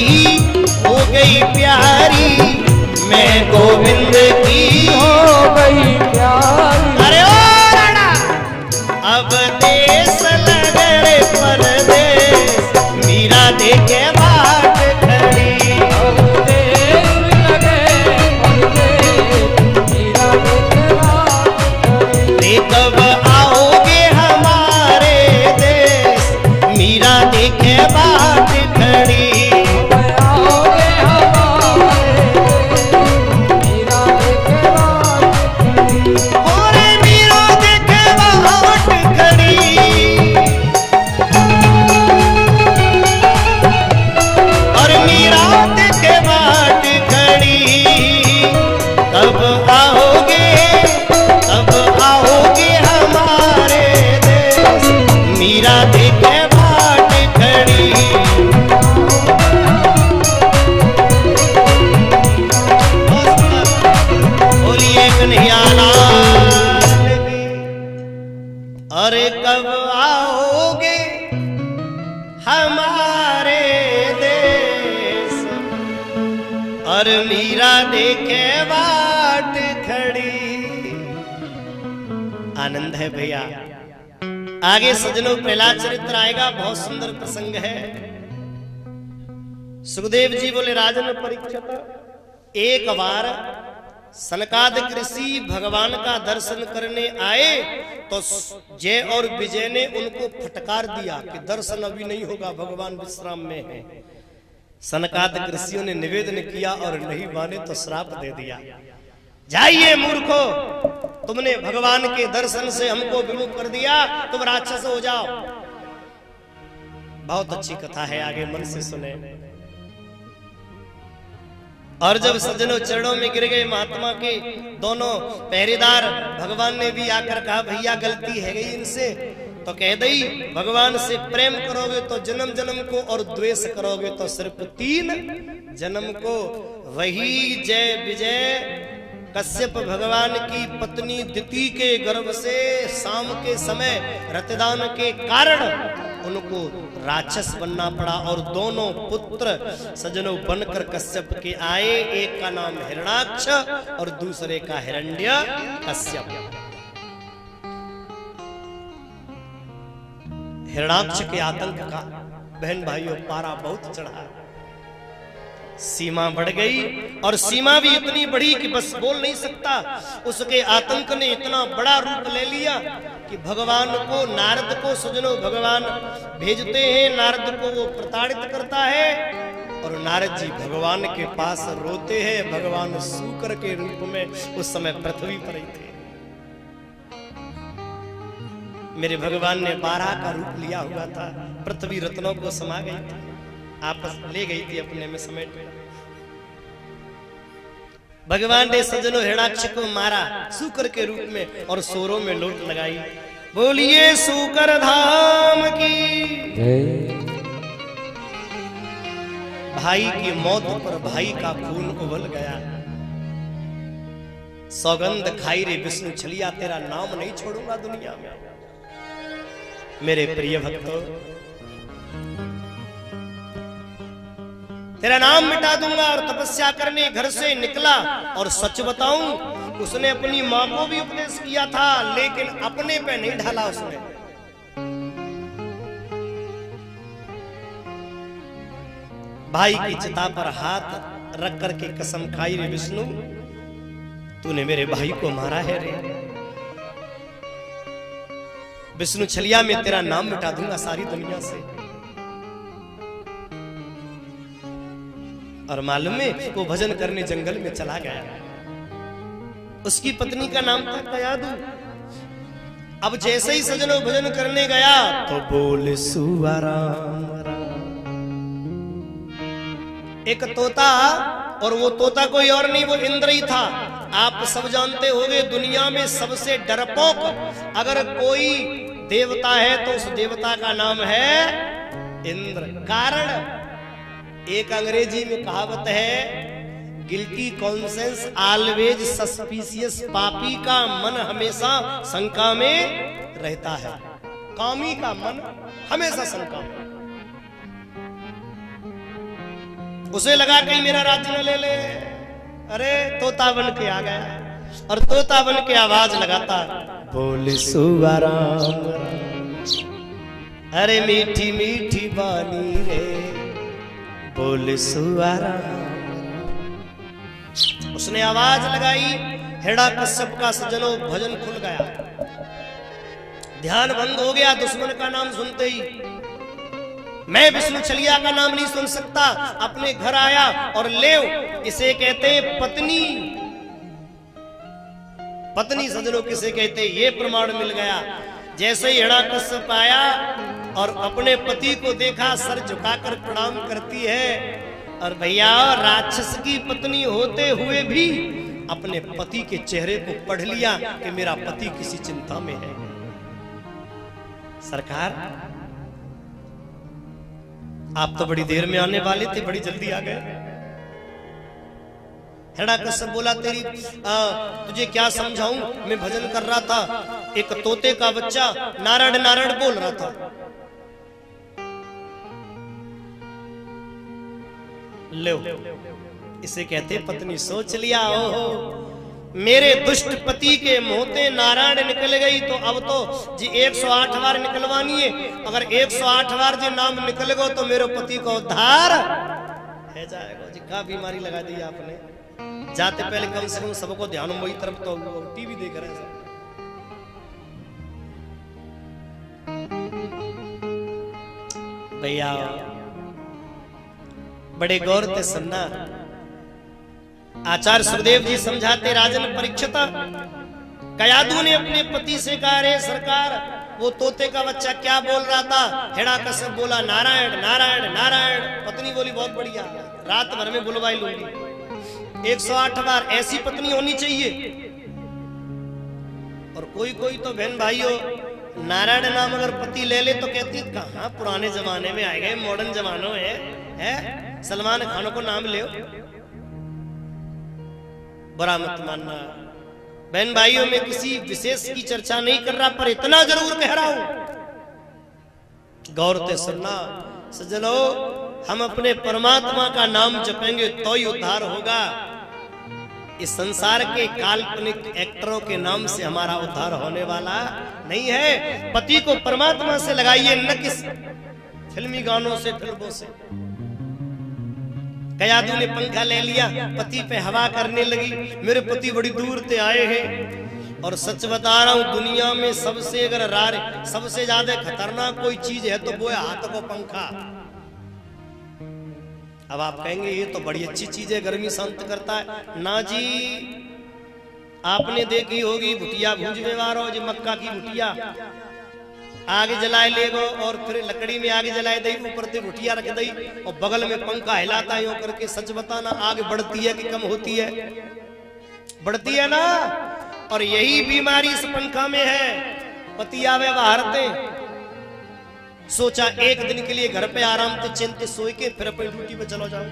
S1: हो गई प्यारी, मैं गोविंद की हो गई प्यारी। अरे ओ राणा, अब देश लगड़े परदेश, मीरा देखे बाट खड़ी। कब आओगे हमारे देश, मीरा देखे बाट खड़ी। आओगे हमारे देश, मीरा देखे बाट खड़ी। ओरे मीरा देखे बाट खड़ी। और मीरा देखे बाट खड़ी। कब आओगे, कब आओगे हमारे देश, मीरा देखे बाट खड़ी। बोलिए कन्हैया लाल की। अरे कब आओगे हमारे देश, और मीरा देखे बाट खड़ी। आनंद है भैया। आगे सजनों प्रहलाद चरित्र आएगा, बहुत सुंदर प्रसंग है। सुखदेव जी बोले राजन परीक्षित, एक बार सनकादिक ऋषि भगवान का दर्शन करने आए तो जय और विजय ने उनको फटकार दिया कि दर्शन अभी नहीं होगा, भगवान विश्राम में है। सनकादिक ऋषियों ने निवेदन किया और नहीं माने तो श्राप दे दिया, जाइए मूर्खो, तुमने भगवान के दर्शन से हमको विमुख कर दिया, तुम राक्षस हो जाओ। बहुत अच्छी कथा है, आगे मन से सुने। और जब सज्जनों चरणों में गिर गए महात्मा के दोनों पहरेदार, भगवान ने भी आकर कहा भैया गलती है गई इनसे, तो कह दई भगवान से प्रेम करोगे तो जन्म जन्म को, और द्वेष करोगे तो सिर्फ 3 जन्म को। वही जय विजय कश्यप भगवान की पत्नी दिति के गर्भ से शाम के समय रतदान के कारण उनको राक्षस बनना पड़ा, और दोनों पुत्र सजनों बनकर कश्यप के आए। एक का नाम हिरणाक्ष और दूसरे का हिरण्य कश्यप। हिरणाक्ष के आतंक का बहन भाइयों पारा बहुत चढ़ा, सीमा बढ़ गई, और सीमा भी इतनी बढ़ी कि बस बोल नहीं सकता। उसके आतंक ने इतना बड़ा रूप ले लिया कि भगवान को, नारद को सजनों भगवान भेजते हैं, नारद को वो प्रताड़ित करता है, और नारद जी भगवान के पास रोते हैं। भगवान सूकर के रूप में उस समय पृथ्वी पर ही थे। मेरे भगवान ने 12 का रूप लिया हुआ था, पृथ्वी रत्नों को समा गई थी, आपस ले गई थी अपने में समेट। भगवान ने सजनों हिरणाक्ष को मारा सूकर के रूप में, और सोरों में लोट लगाई। बोलिए सूकर धाम की, भाई की मौत पर भाई का खून उबल गया। सौगंध खाई रे विष्णु छलिया, तेरा नाम नहीं छोड़ूंगा दुनिया में। मेरे प्रिय भक्तों, तेरा नाम मिटा दूंगा। और तपस्या करने घर से निकला। और सच बताऊं, उसने अपनी मां को भी उपदेश किया था, लेकिन अपने पे नहीं ढाला उसने। भाई की चिता पर हाथ रख करके कसम खाई रे विष्णु, तूने मेरे भाई को मारा है रे। विष्णु छलिया में तेरा नाम मिटा दूंगा सारी दुनिया से। और मालूम है, वो भजन करने जंगल में चला गया। उसकी पत्नी का नाम था कयादू। अब जैसे ही सजनों भजन करने गया तो बोले सुआ राम राम। एक तोता, और वो तोता कोई और नहीं, वो इंद्र ही था। आप सब जानते होंगे, दुनिया में सबसे डरपोक अगर कोई देवता है तो उस देवता का नाम है इंद्र। कारण, एक अंग्रेजी में कहावत है, गिल्टी कॉन्सेंस ऑलवेज सस्पिशियस। पापी का मन हमेशा शंका में रहता है, कामी का मन हमेशा शंका में। उसे लगा कहीं मेरा राज्य न ले ले। अरे तोता बन के आ गया, और तोता बन के आवाज लगाता, बोले सुआ राम राम। अरे मीठी मीठी बानी रे, बोले सुआ राम। उसने आवाज लगाई, हिरण्यकश्यप का सजनों भजन खुल गया। ध्यान भंग हो गया दुश्मन का नाम सुनते ही। मैं विष्णु छलिया का नाम नहीं सुन सकता। अपने घर आया और ले, इसे कहते पत्नी। पत्नी सजनों किसे कहते, ये प्रमाण मिल गया। जैसे ही हिरण्यकश्यप आया और अपने पति को देखा, सर झुकाकर प्रणाम करती है। और भैया, राक्षस की पत्नी होते हुए भी अपने पति के चेहरे को पढ़ लिया कि मेरा पति किसी चिंता में है। सरकार, आप तो बड़ी देर में आने वाले थे, बड़ी जल्दी आ गए। हिरण्यकश्यप बोला, तुझे क्या समझाऊं, मैं भजन कर रहा था, एक तोते का बच्चा नारायण नारायण बोल रहा था। लो, इसे कहते पत्नी सोच लिया। ओहो, मेरे दुष्ट पति के मुंहते नारायण निकल गई, तो अब तो जी 108 बार निकलवानी है। अगर 108 बार जी नाम निकल गो तो मेरे पति को उद्धार है जाएगा। जी क्या बीमारी लगा दी आपने। जाते पहले कम से कम सबको ध्यान वही तरफ, तो टीवी देख रहे हैं। भैया बड़े गौर से सुनना। आचार्य सुखदेव जी समझाते, राजन परीक्षित, कयादू ने अपने पति से कहा, रे सरकार, वो तोते का बच्चा क्या बोल रहा था। हिरण्यकश्यप बोला, नारायण नारायण नारायण। पत्नी बोली, बहुत बढ़िया, रात भर में बुलवाई लूंगी। 108 बार। ऐसी पत्नी होनी चाहिए। और कोई कोई तो बहन भाइयों, नारायण नाम अगर पति ले ले तो कहती, कहां पुराने जमाने में आए गए, मॉडर्न जमानों में है। सलमान खान को नाम ले, बुरा मत मानना। बहन भाइयों में किसी विशेष की चर्चा नहीं कर रहा, पर इतना जरूर कह रहा हूं, गौर से सुनना सज्जनों। हम अपने परमात्मा का नाम जपेंगे तो ही उद्धार होगा। इस संसार के काल्पनिक एक्टरों के नाम से हमारा उद्धार होने वाला नहीं है। पति को परमात्मा से लगाइए, न किस फिल्मी गानों से, फिल्मों से। कयादू ने पंखा ले लिया, पति पे हवा करने लगी। मेरे पति बड़ी दूर से आए हैं, और सच बता रहा हूं, दुनिया में सबसे अगर सबसे ज्यादा खतरनाक कोई चीज है तो वो है हाथ को पंखा। अब आप कहेंगे ये तो बड़ी अच्छी चीज है, गर्मी शांत करता है। ना जी, आपने देखी होगी भुटिया भूज व्यवहार, जी मक्का की भुटिया आगे जलाए ले गो, और फिर लकड़ी में आगे जलाए दई, ऊपर से भुटिया रख दई, और बगल में पंखा हिलाता है यूं करके। सच बताना, आग बढ़ती है कि कम होती है? बढ़ती है ना। और यही बीमारी इस पंखा में है। पति आवे बाहरते, सोचा एक दिन के लिए घर पे आराम से चिंत सोई के फिर अपनी ड्यूटी पे चलो जाओ।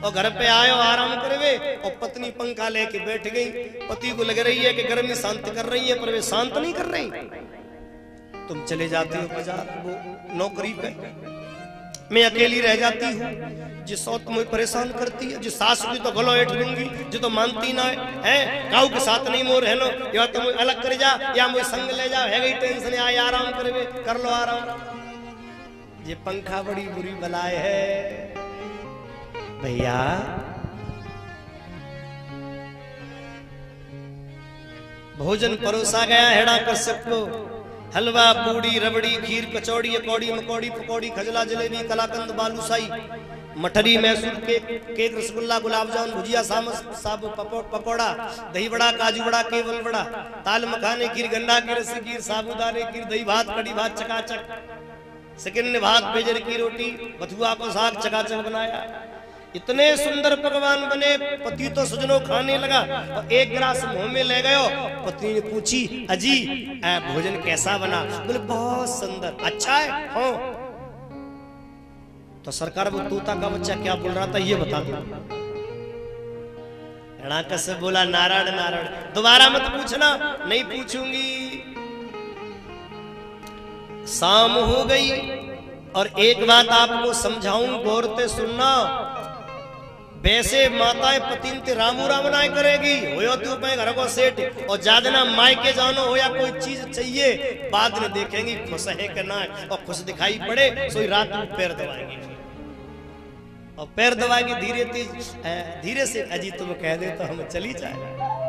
S1: और घर पे आयो आराम करवे और पत्नी पंखा लेके बैठ गई। पति को लग रही है कि गर्मी शांत कर रही है, पर वे शांत नहीं कर रही। तुम चले जाते हो बाजार, वो नौकरी पे, मैं अकेली रह जाती हूँ। जिस सौत मुझे परेशान करती है, जिस सास की तो गलो एठ दूंगी, जो तो मानती ना है काऊ के साथ नहीं मोर है नो, या तो मुझे अलग कर जा या मुझे संग ले जा, है गई टेंशन, आए आराम करवे, कर लो आराम। ये पंखा बड़ी बुरी बलाए है भैया। भोजन परोसा गया हेड़ा कश्यप को, हलवा पूड़ी रबड़ी खीर कचौड़ी कौड़ी मकौड़ी पकौड़ी खजला जलेबी कलाकंद बालूशाही मठरी मैसूर केक रसगुल्ला गुलाब जामुन भुजिया साबु पकौड़ा दही बड़ा काजू बड़ा केवल बड़ा ताल मखाने खीर गन्ना की रस खीर साबूदाने खीर दही भात कड़ी भात चकाचक सेकंड भात बेजर की रोटी बथुआ को साग चकाचक बनाया। इतने सुंदर पकवान बने, पति तो सजनों खाने लगा और एक गिलास मुंह में ले गयो। पत्नी ने पूछी अजी भोजन कैसा बना? बोले बहुत सुंदर। अच्छा है? हाँ। तो सरकार वो तोता का बच्चा क्या बोल रहा था ये बता दो। रणा से बोला नारायण नारायण। दोबारा मत पूछना। नहीं पूछूंगी। शाम हो गई और एक बात आपको समझाऊं, गौर से सुनना। वैसे माताएं पतिन ते रामू रामनाय करेगी, हो तू पे घर को सेठ और जादना मायके जानो हो या कोई चीज चाहिए, बाद में देखेंगी खुश है कि ना, और खुश दिखाई पड़े सोई रात में पैर दबाएंगी और पैर दबाएंगी धीरे से अजी तुम कह दे तो हम चली जाए।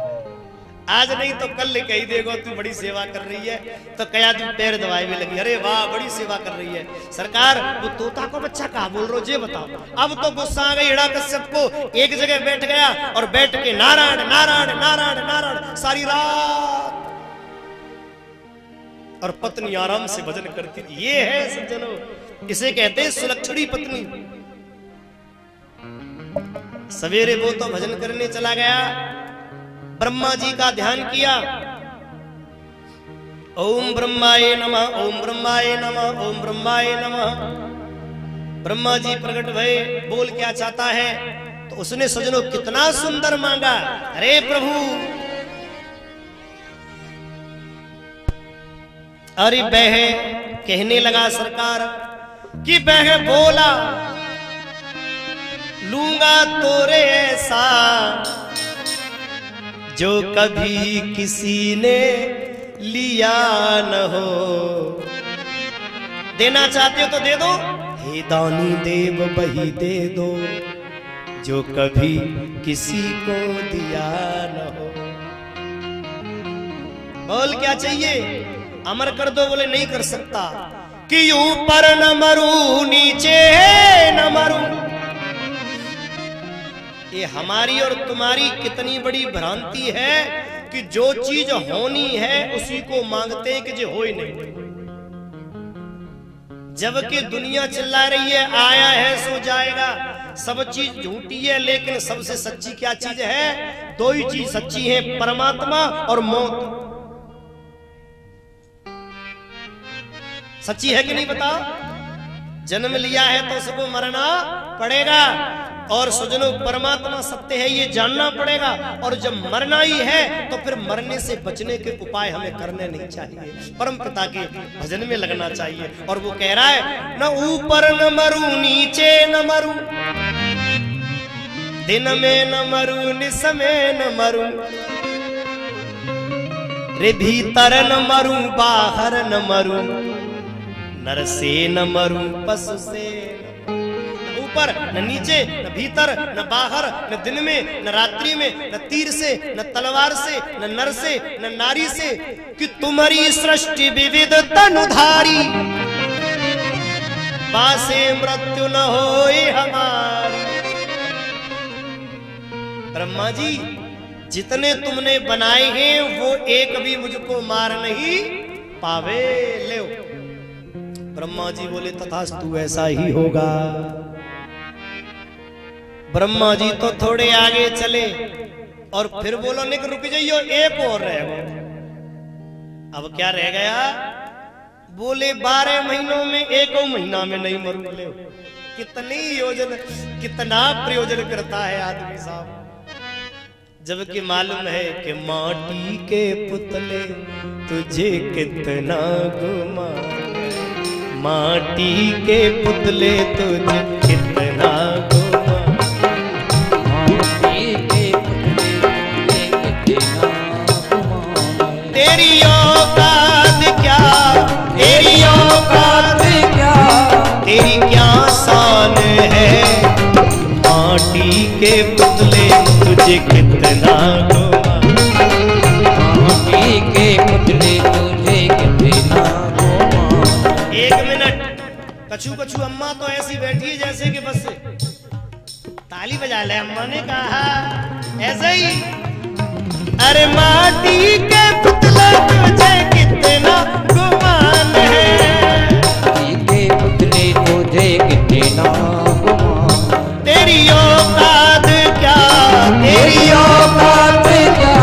S1: आज नहीं तो कल कही देगो तू बड़ी सेवा कर रही है, तो कया तू पैर दवाई में लगी, अरे वाह बड़ी सेवा कर रही है। सरकार वो तोता को बच्चा कहा बोल रहे हो ये बताओ। अब तो गुस्सा आ गई हिरण्यकश्यप को, एक जगह बैठ गया और बैठ के नारायण नारायण नारायण नारायण सारी रात। और पत्नी आराम से भजन करती थी। ये है सज्जनों, इसे कहते हैं सुलक्षणी पत्नी। सवेरे वो तो भजन करने चला गया, ब्रह्मा जी का ध्यान किया। ओम ब्रह्माय नमः ओम ब्रह्माय नमः ओम ब्रह्माय नमः। ब्रह्मा जी प्रकट भये, बोल क्या चाहता है? तो उसने सजनों कितना सुंदर मांगा। अरे प्रभु, अरे बह कहने लगा सरकार कि बह बोला लूंगा तोरे ऐसा जो कभी किसी ने लिया न हो। देना चाहते हो तो दे दो, हे दानी देव वही दे दो जो कभी किसी को दिया न हो। बोल क्या चाहिए? अमर कर दो। बोले नहीं कर सकता। कि ऊपर न मरूं नीचे न मरूं। ये हमारी और तुम्हारी कितनी बड़ी भ्रांति है कि जो चीज होनी है उसी को मांगते हैं कि जो हो ही नहीं। जबकि दुनिया चिल्ला रही है आया है सो जाएगा, सब चीज झूठी है, लेकिन सबसे सच्ची क्या चीज है? दो ही चीज सच्ची है, परमात्मा और मौत। सच्ची है कि नहीं बताओ? जन्म लिया है तो उसको मरना पड़ेगा, और सजनों परमात्मा सत्य है ये जानना पड़ेगा। और जब मरना ही है तो फिर मरने से बचने के उपाय हमें करने नहीं चाहिए, परम पिता के भजन में लगना चाहिए। और वो कह रहा है न ऊपर न मरूं नीचे न मरूं, दिन में न मरूं निस में न मरूं, रे भीतर न मरूं बाहर न मरूं, नर से न मरूं पशु से। ऊपर न नीचे न भीतर न बाहर, न दिन में न रात्रि में, न तीर से न तलवार से, न नर से न नारी से, कि तुम्हारी सृष्टि विविध तनुधारी, पासे मृत्यु न होए हमारी। ब्रह्मा जी जितने तुमने बनाए हैं वो एक भी मुझको मार नहीं पावे। ले ब्रह्मा जी बोले तथास्तु ऐसा ही होगा। ब्रह्मा जी तो थोड़े आगे चले और फिर बोलो निक रुक जाइयो, एक और रह गया। अब क्या रह गया? बोले 12 महीनों में 1 महीना में नहीं मरूं। ले कितनी योजना, कितना प्रयोजन करता है आदमी साहब, जबकि मालूम है कि माटी के पुतले तुझे कितना घुमा, माटी के पुतले तुझे कितना घुमा,
S2: माटी के पुतले तुझे कितना घुमा।
S1: तेरी औकात क्या, तेरी औकात
S2: क्या,
S1: तेरी क्या शान है, माटी के पुतले तुझे कितना घुमा,
S2: माटी के पुतले तुझे कितना घुमा।
S1: 1 मिनट, कछू कछू अम्मा तो ऐसी बैठी है जैसे कि बस ताली बजा ले। अम्मा ने कहा ऐसे ही, अरे माटी के पुतले तुझे कितना गुमान है,
S2: माटी के पुतले तुझे कितना घुमा।
S1: तेरी औकात क्या, तेरी
S2: औकात क्या,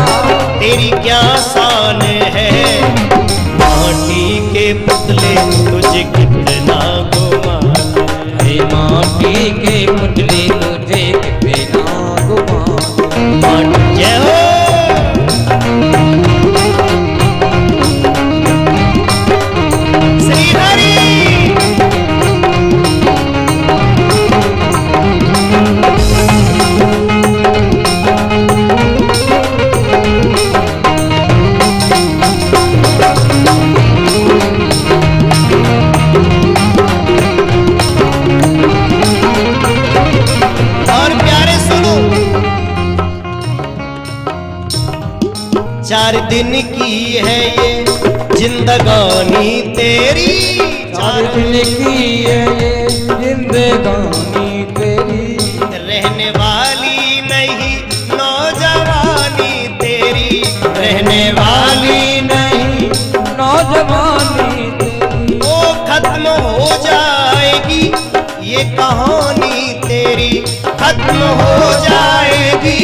S1: तेरी क्या शान है, माटी के पुतले तुझे कितना गुमान है,
S2: माटी के पुतले तुझे कितना घुमा।
S1: जय हो। श्री हरि। और प्यारे सुनो, 4 दिन की है ये जिंदगानी तेरी,
S2: 4 दिन की है ये जिंदगानी तेरी,
S1: रहने वाली नहीं नौजवानी तेरी, रहने वाली नहीं
S2: नौजवानी तेरी।
S1: वो खत्म हो जाएगी ये कहानी तेरी, खत्म हो जाएगी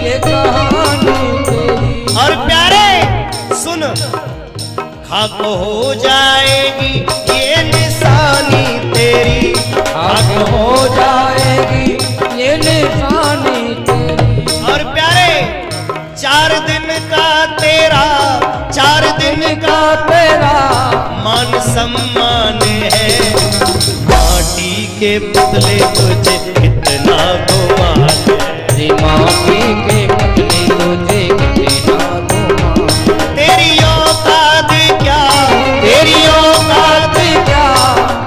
S2: ये कहानी तेरी।
S1: और प्यारे सुन, खाक हो जाएगी ये निशानी तेरी,
S2: खाक हो जाएगी ये निशानी तेरी।
S1: और प्यारे 4 दिन का तेरा, 4 दिन का
S2: तेरा
S1: मान सम्मान है, माटी के पुतले तुझे कितना गुमान है,
S2: माटी के पुतले तुझे कितना घुमा।
S1: तेरी औकात क्या, तेरी औकात
S2: क्या,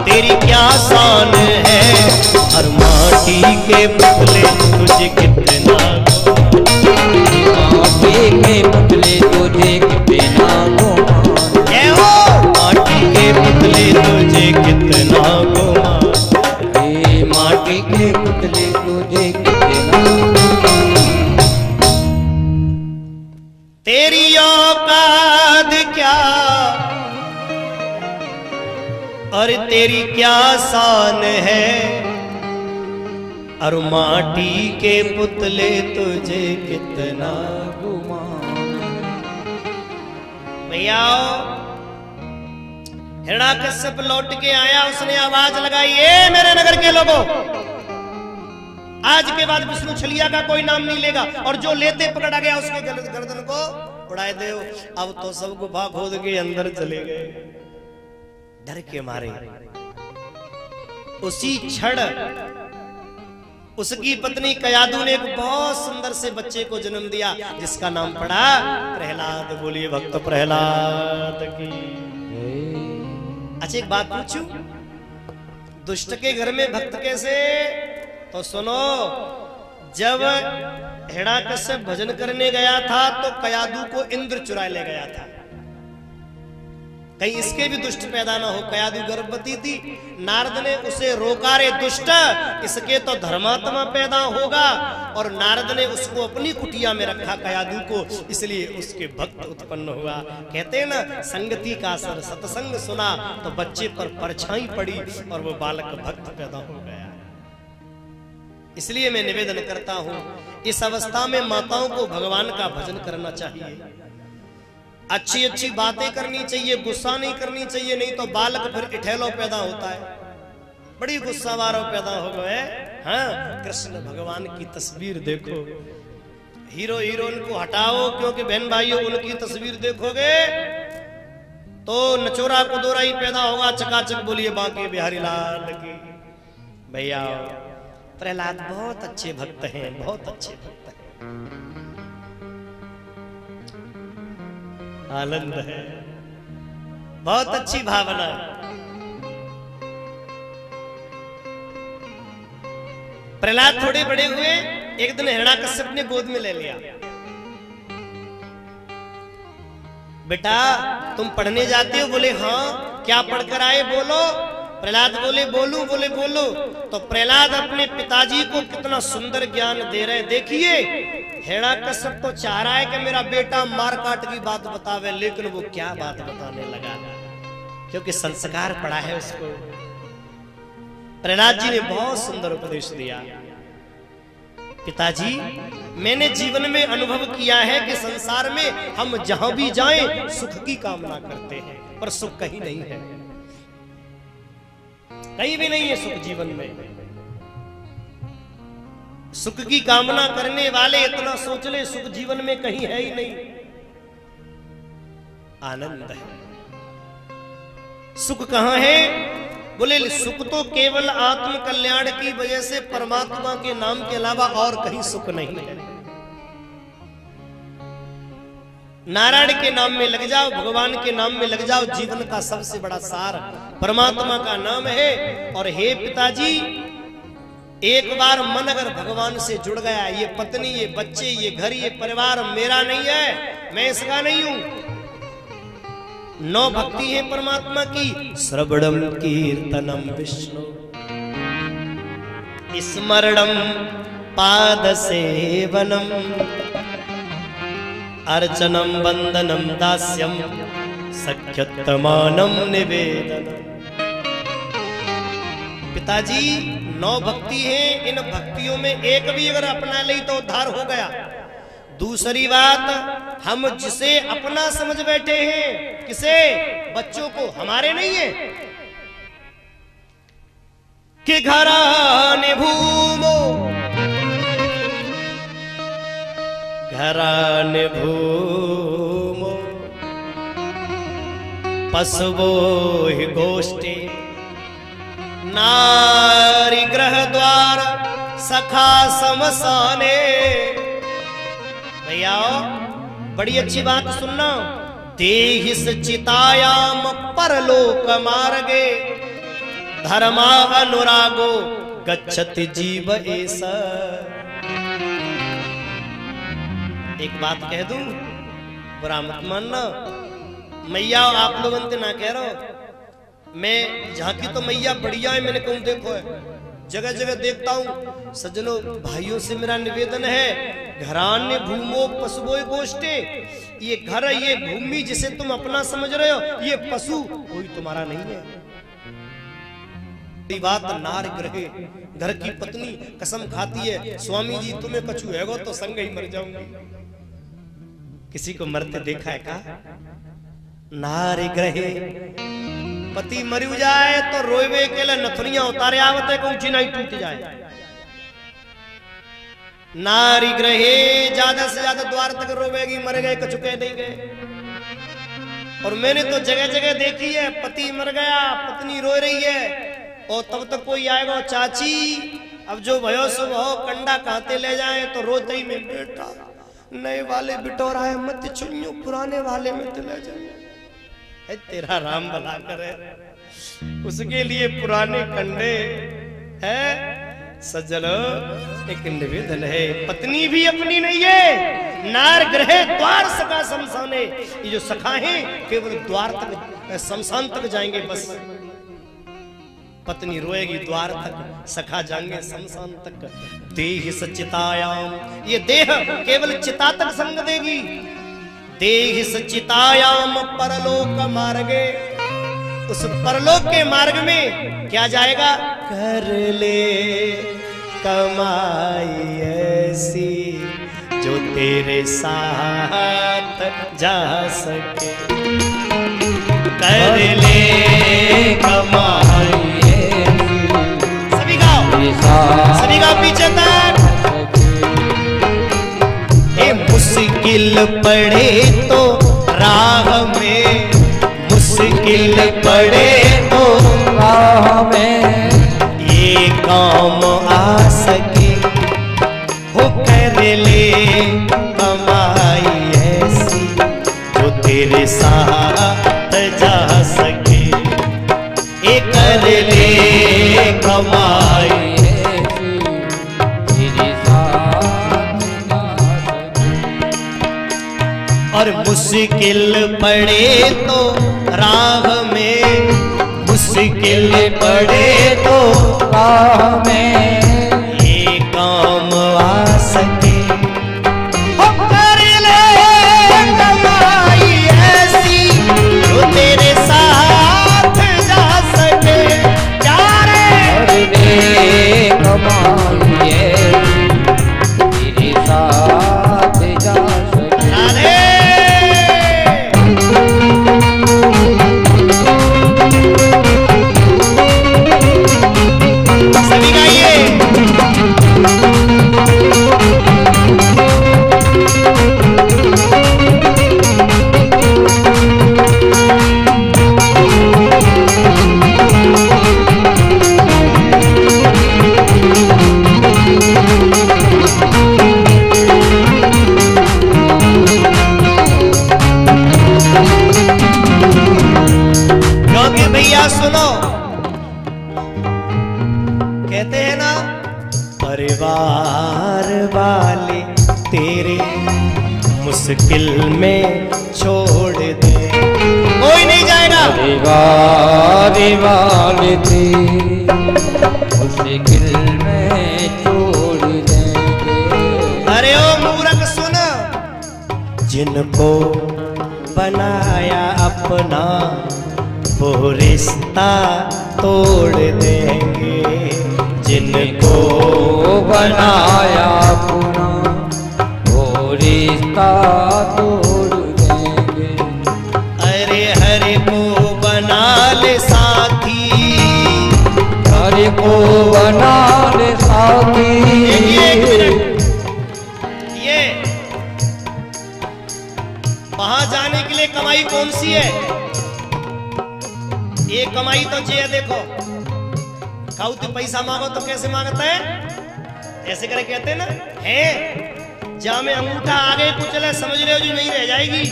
S1: तेरी क्या शान है, और माटी के पुतले तुझे कितना
S2: माटी के पुतले तुझे कितना घुमा।
S1: जय हो। माटी के पुतले तुझे कितना घुमा,
S2: माटी के पुतले तुझे कितना घुमा।
S1: तेरी औकात क्या और तेरी क्या शान है, और माटी के पुतले तुझे कितना
S2: घुमा।
S1: भैया हिरण्याकश्यप लौट के आया, उसने आवाज लगाई, ए मेरे नगर के लोगों, आज के बाद विष्णु छलिया का कोई नाम नहीं लेगा, और जो लेते पकड़ा गया उसके गर्दन को उड़ाए दे। अब तो सब गुफा खोद के अंदर चले गए डर के मारे। उसी क्षण उसकी पत्नी कयादू ने एक बहुत सुंदर से बच्चे को जन्म दिया, जिसका नाम पड़ा प्रहलाद। बोलिए भक्त प्रहलाद की। अच्छा एक बात पूछूं, दुष्ट के घर में भक्त कैसे? तो सुनो, जब हिरण्याकश्यप भजन करने गया था तो कयादू को इंद्र चुरा ले गया था, कहीं इसके भी दुष्ट पैदा ना हो। कयादू गर्भवती थी, नारद ने उसे रोका, रे दुष्ट, इसके तो धर्मात्मा पैदा होगा। और नारद ने उसको अपनी कुटिया में रखा कयादू को, इसलिए उसके भक्त उत्पन्न हुआ। कहते हैं ना, संगति का असर, सत्संग सुना तो बच्चे पर परछाई पड़ी और वो बालक भक्त पैदा हो गया। इसलिए मैं निवेदन करता हूं, इस अवस्था में माताओं को भगवान का भजन करना चाहिए। अच्छी अच्छी बातें करनी चाहिए, गुस्सा नहीं करनी चाहिए, नहीं तो बालक फिर इठेलो पैदा होता है, बड़ी गुस्सा वारो पैदा हो गए। हाँ, कृष्ण भगवान की तस्वीर देखो, हीरो हीरोइन को हटाओ, क्योंकि बहन भाइयों उनकी तस्वीर देखोगे तो नचोरा कुदोरा ही पैदा होगा। चकाचक बोलिए बांके बिहारी लाल की। भैया प्रहलाद बहुत अच्छे भक्त हैं, बहुत अच्छे भक्त हैं, आनंद है, बहुत अच्छी भावना। प्रहलाद थोड़े बड़े हुए, एक दिन हिरण्याकश्यप ने गोद में ले लिया। बेटा तुम पढ़ने जाते हो? बोले हाँ। क्या पढ़कर आए? बोलो। प्रहलाद बोले बोलूं? बोले बोलो। तो प्रहलाद अपने पिताजी को कितना सुंदर ज्ञान दे रहे। देखिए हिरण्याकश्यप तो चाह रहा है कि मेरा बेटा मार काट की बात बतावे, लेकिन वो क्या बात बताने लगा, क्योंकि संस्कार पड़ा है उसको। प्रहलाद जी ने बहुत सुंदर उपदेश दिया। पिताजी मैंने जीवन में अनुभव किया है कि संसार में हम जहां भी जाएं सुख की कामना करते हैं, पर सुख कहीं नहीं है, कहीं भी नहीं है सुख जीवन में। सुख की कामना करने वाले इतना सोच ले सुख जीवन में कहीं है ही नहीं। आनंद है, सुख कहां है? बोले सुख तो केवल आत्म कल्याण की वजह से परमात्मा के नाम के अलावा और कहीं सुख नहीं है। नारायण के नाम में लग जाओ, भगवान के नाम में लग जाओ, जीवन का सबसे बड़ा सार परमात्मा का नाम है। और हे पिताजी एक बार मन अगर भगवान से जुड़ गया, ये पत्नी, ये बच्चे, ये घर, ये परिवार मेरा नहीं है, मैं इसका नहीं हूं। 9 भक्ति है परमात्मा की, श्रवणम कीर्तनम विष्णु, स्मरणम पाद सेवनम, अर्चनम वंदनम दास्यम, सख्यतमानम निवेदनम। पिताजी 9 भक्ति है, इन भक्तियों में एक भी अगर अपना ले तो उद्धार हो गया। दूसरी बात, हम जिसे अपना समझ बैठे हैं, किसे? बच्चों को, हमारे नहीं है कि घराने भूमो, घराने भूमो, पशवो ही गोष्ठी, नारी ग्रह द्वार सखा समसाने। भैया बड़ी अच्छी बात सुनना। देहिस चितायाम परलोक मार्गे, धर्मा अनुरागो गच्छति जीव ऐसा। एक बात कह दूं, बुरा मत मानना, मैया आप लोगों से ना कह रहा हूं, मैं झांकी तो मैया बढ़िया है, मैंने कहूं देखो है, जगह जगह देखता हूं। सज्जनों भाइयों से मेरा निवेदन है, घरान्य भूमो पशुओ गोष्ठे, ये घर, ये भूमि जिसे तुम अपना समझ रहे हो, ये पशु कोई तुम्हारा नहीं है। बात नार ग्रहे, घर की पत्नी कसम खाती है, स्वामी जी तुम्हें कछु हैगो तो संग ही मर जाऊंगी। किसी को मरते देखा है का? नार ग्रहे, पति मर जाए तो रोवे के लिए नथुनिया उतारे आवते को ऊंची नहीं टूट जाए। नारी ग्रहे, ज्यादा से ज्यादा द्वार तक रोवेगी, मर गए कचुके नहीं गए। और मैंने तो जगह जगह देखी है, पति मर गया, पत्नी रो रही है, और तब तक कोई आएगा, चाची अब जो भयो सुब हो, कंडा कहते ले जाए तो रोते ही में, बेटा नए वाले बिटोरा है मत चुनियो, पुराने वाले में तो ले जाए। तेरा राम भला करे, उसके लिए पुराने कंडे है। सज्जनो एक निवेदन है, पत्नी भी अपनी नहीं है, नार ग्रहे द्वार सखा शमशाने। ये जो सखा है केवल द्वार तक, शमशान तक जाएंगे बस। पत्नी रोएगी द्वार तक, सखा जाएंगे शमशान तक। देह सचितायाम, ये देह केवल चिता तक संग देगी। देह सचितायाम परलोक मार्गे, उस परलोक के मार्ग में क्या जाएगा? कर ले कमाई ऐसी जो तेरे साथ जा सके। कर ले कमाई, सभी गाओ पीछे तक। मुश्किल पड़े तो राह में, मुश्किल पड़े तो राह में ये काम आ सके। हो कर ले कमाई ऐसी जो तेरे साथ जा सके। ये कर ले कमाई और मुश्किल पड़े तो राह में, मुश्किल पड़े तो राह में ये काम आ सके। हो कर ले कमाई ऐसी जो तेरे साथ जा सके। जा रे
S2: कमाई तेरे साथ जा सके।
S1: सभी गाइए। क्योंकि भैया सुनो, कहते हैं ना परिवार वाले तेरे मुश्किल में छोड़ दे, कोई नहीं जाएगा।
S2: परिवार वाले तेरे मुश्किल में छोड़ देंगे।
S1: अरे ओ मूर्ख सुन, जिनको बनाया अपना वो रिश्ता तोड़ देंगे। जिनको
S2: बनाया अपना वो रिश्ता तोड़ देंगे।
S1: अरे हरे को बना ले साथी,
S2: हरे को बना ले साथी।
S1: ये वहां जाने के लिए कमाई कौन सी है? ये कमाई तो चाहिए। देखो खाऊ तो पैसा मांगो तो कैसे मांगता है? ऐसे करे कहते हैं ना, है जा में अंगूठा आगे कुचले समझ रहे हो जो नहीं रह जाएगी,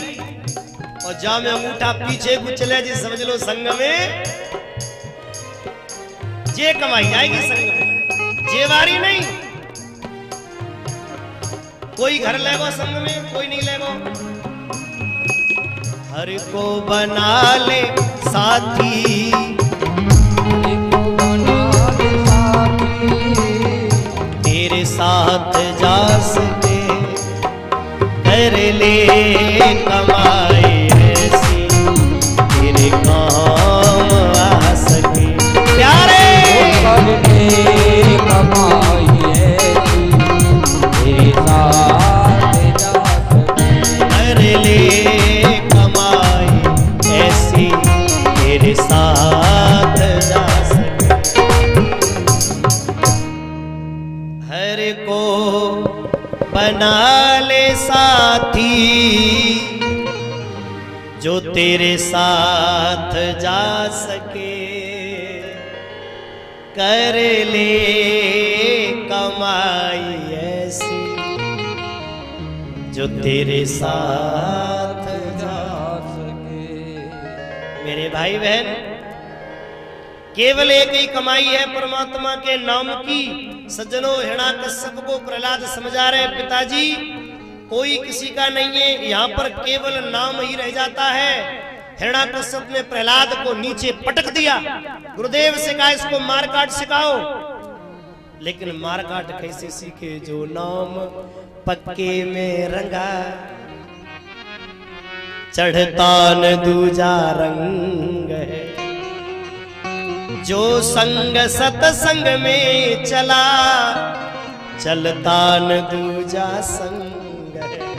S1: और जा में अंगूठा पीछे कुचले जी समझ लो संग में जे कमाई आएगी। संग में जेवारी नहीं, कोई घर लेगो संग में, कोई नहीं लेगो। हर को बना ले साथी, तेरे साथ जा सके। कर ले कमाई ऐसी तेरे काम आ सके। प्यारे
S2: कर ले कमाई ऐसी तेरे साथ जा सके।
S1: कर ले कमाई ऐसी तेरे साथ जा सके। हर को बना ले साथी जो तेरे साथ जा सके। कर ले कमाई ऐसी जो तेरे साथ जा
S2: सके।
S1: मेरे भाई बहन, केवल एक ही कमाई है परमात्मा के नाम की। सज्जनों, हिरण्याकश्यप को प्रहलाद समझा रहे पिताजी कोई किसी का नहीं है, यहाँ पर केवल नाम ही रह जाता है। हिरण्याकश्यप ने प्रहलाद को नीचे पटक दिया। गुरुदेव से कहा इसको मारकाट सिखाओ, लेकिन मारकाट कैसे सीखे जो नाम पक्के में रंगा। चढ़ता न दूजा रंग है, जो संग सतसंग में चला, चलता न दूजा संग गया है।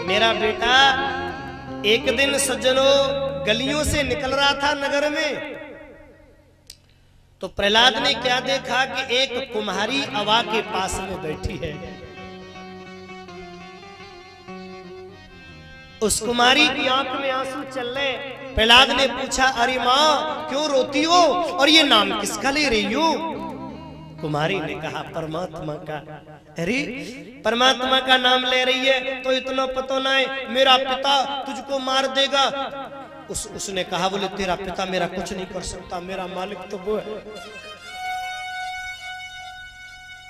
S1: मेरा बेटा एक दिन सज्जनों गलियों से निकल रहा था नगर में, तो प्रहलाद ने क्या देखा कि एक कुम्हारी अवा के पास में बैठी है। उस कुमारी की आंख में आंसू चल रहे। प्रहलाद ने पूछा, अरे माँ क्यों रोती हो और ये नाम किसका ले रही हो? कुमारी ने कहा, परमात्मा का। अरे परमात्मा का नाम ले रही है तो इतना पता ना है मेरा पिता तुझको मार देगा। उसने कहा, बोले तेरा पिता मेरा कुछ नहीं कर सकता, मेरा मालिक तो वो है।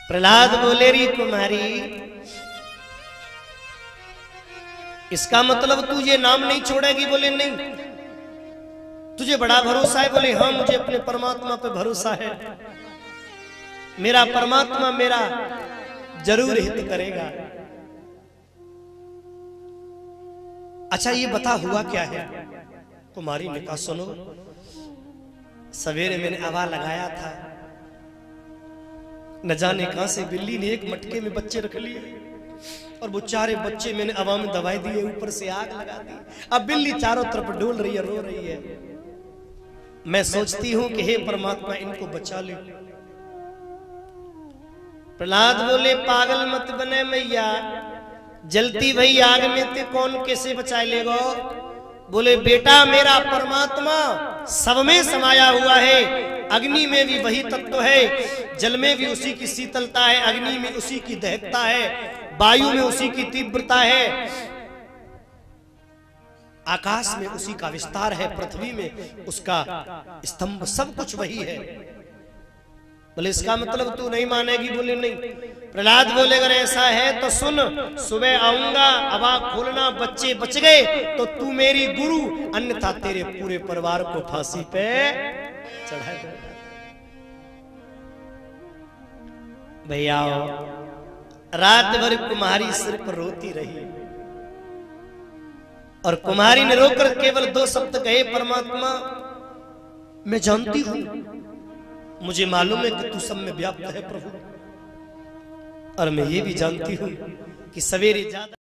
S1: प्रहलाद बोले, री कुमारी इसका मतलब तू ये नाम नहीं छोड़ेगी? बोले नहीं। तुझे बड़ा भरोसा है? बोले हाँ, मुझे अपने परमात्मा पे भरोसा है, मेरा परमात्मा मेरा जरूर हित करेगा। अच्छा ये बता हुआ क्या है? कुमारी ने कहा, सुनो, सवेरे मैंने आवा लगाया था, न जाने कहां से बिल्ली ने एक मटके में बच्चे रख लिए और वो चारे बच्चे मैंने हवा में दबाई दिए, ऊपर से आग लगा दी। अब बिल्ली चारों तरफ डोल रही है, रो रही है। मैं सोचती हूं कि हे परमात्मा इनको बचा ले। प्रहलाद बोले, पागल मत बने मैया, जलती भई आग में ते कौन कैसे बचा लेगा? बोले बेटा मेरा परमात्मा सब में समाया हुआ है, अग्नि में भी वही तत्व है, जल में भी उसी की शीतलता है, अग्नि में उसी की दहकता है, वायु में उसी की तीव्रता है, आकाश में उसी का विस्तार है, पृथ्वी में उसका स्तंभ, सब कुछ वही है। बोले इसका मतलब तू नहीं मानेगी? बोले नहीं। प्रहलाद बोले अगर ऐसा है तो सुन, सुबह आऊंगा, अवा खोलना, बच्चे बच गए तो तू मेरी गुरु, अन्यथा तेरे पूरे परिवार को फांसी पे चढ़ा दे। भैया रात भर कुम्हारी सिर पर रोती रही और कुम्हारी ने रोकर केवल 2 शब्द कहे, परमात्मा मैं जानती हूं, मुझे मालूम है कि तू सब में व्याप्त है प्रभु, और मैं ये भी जानती हूं कि सवेरे ज्यादा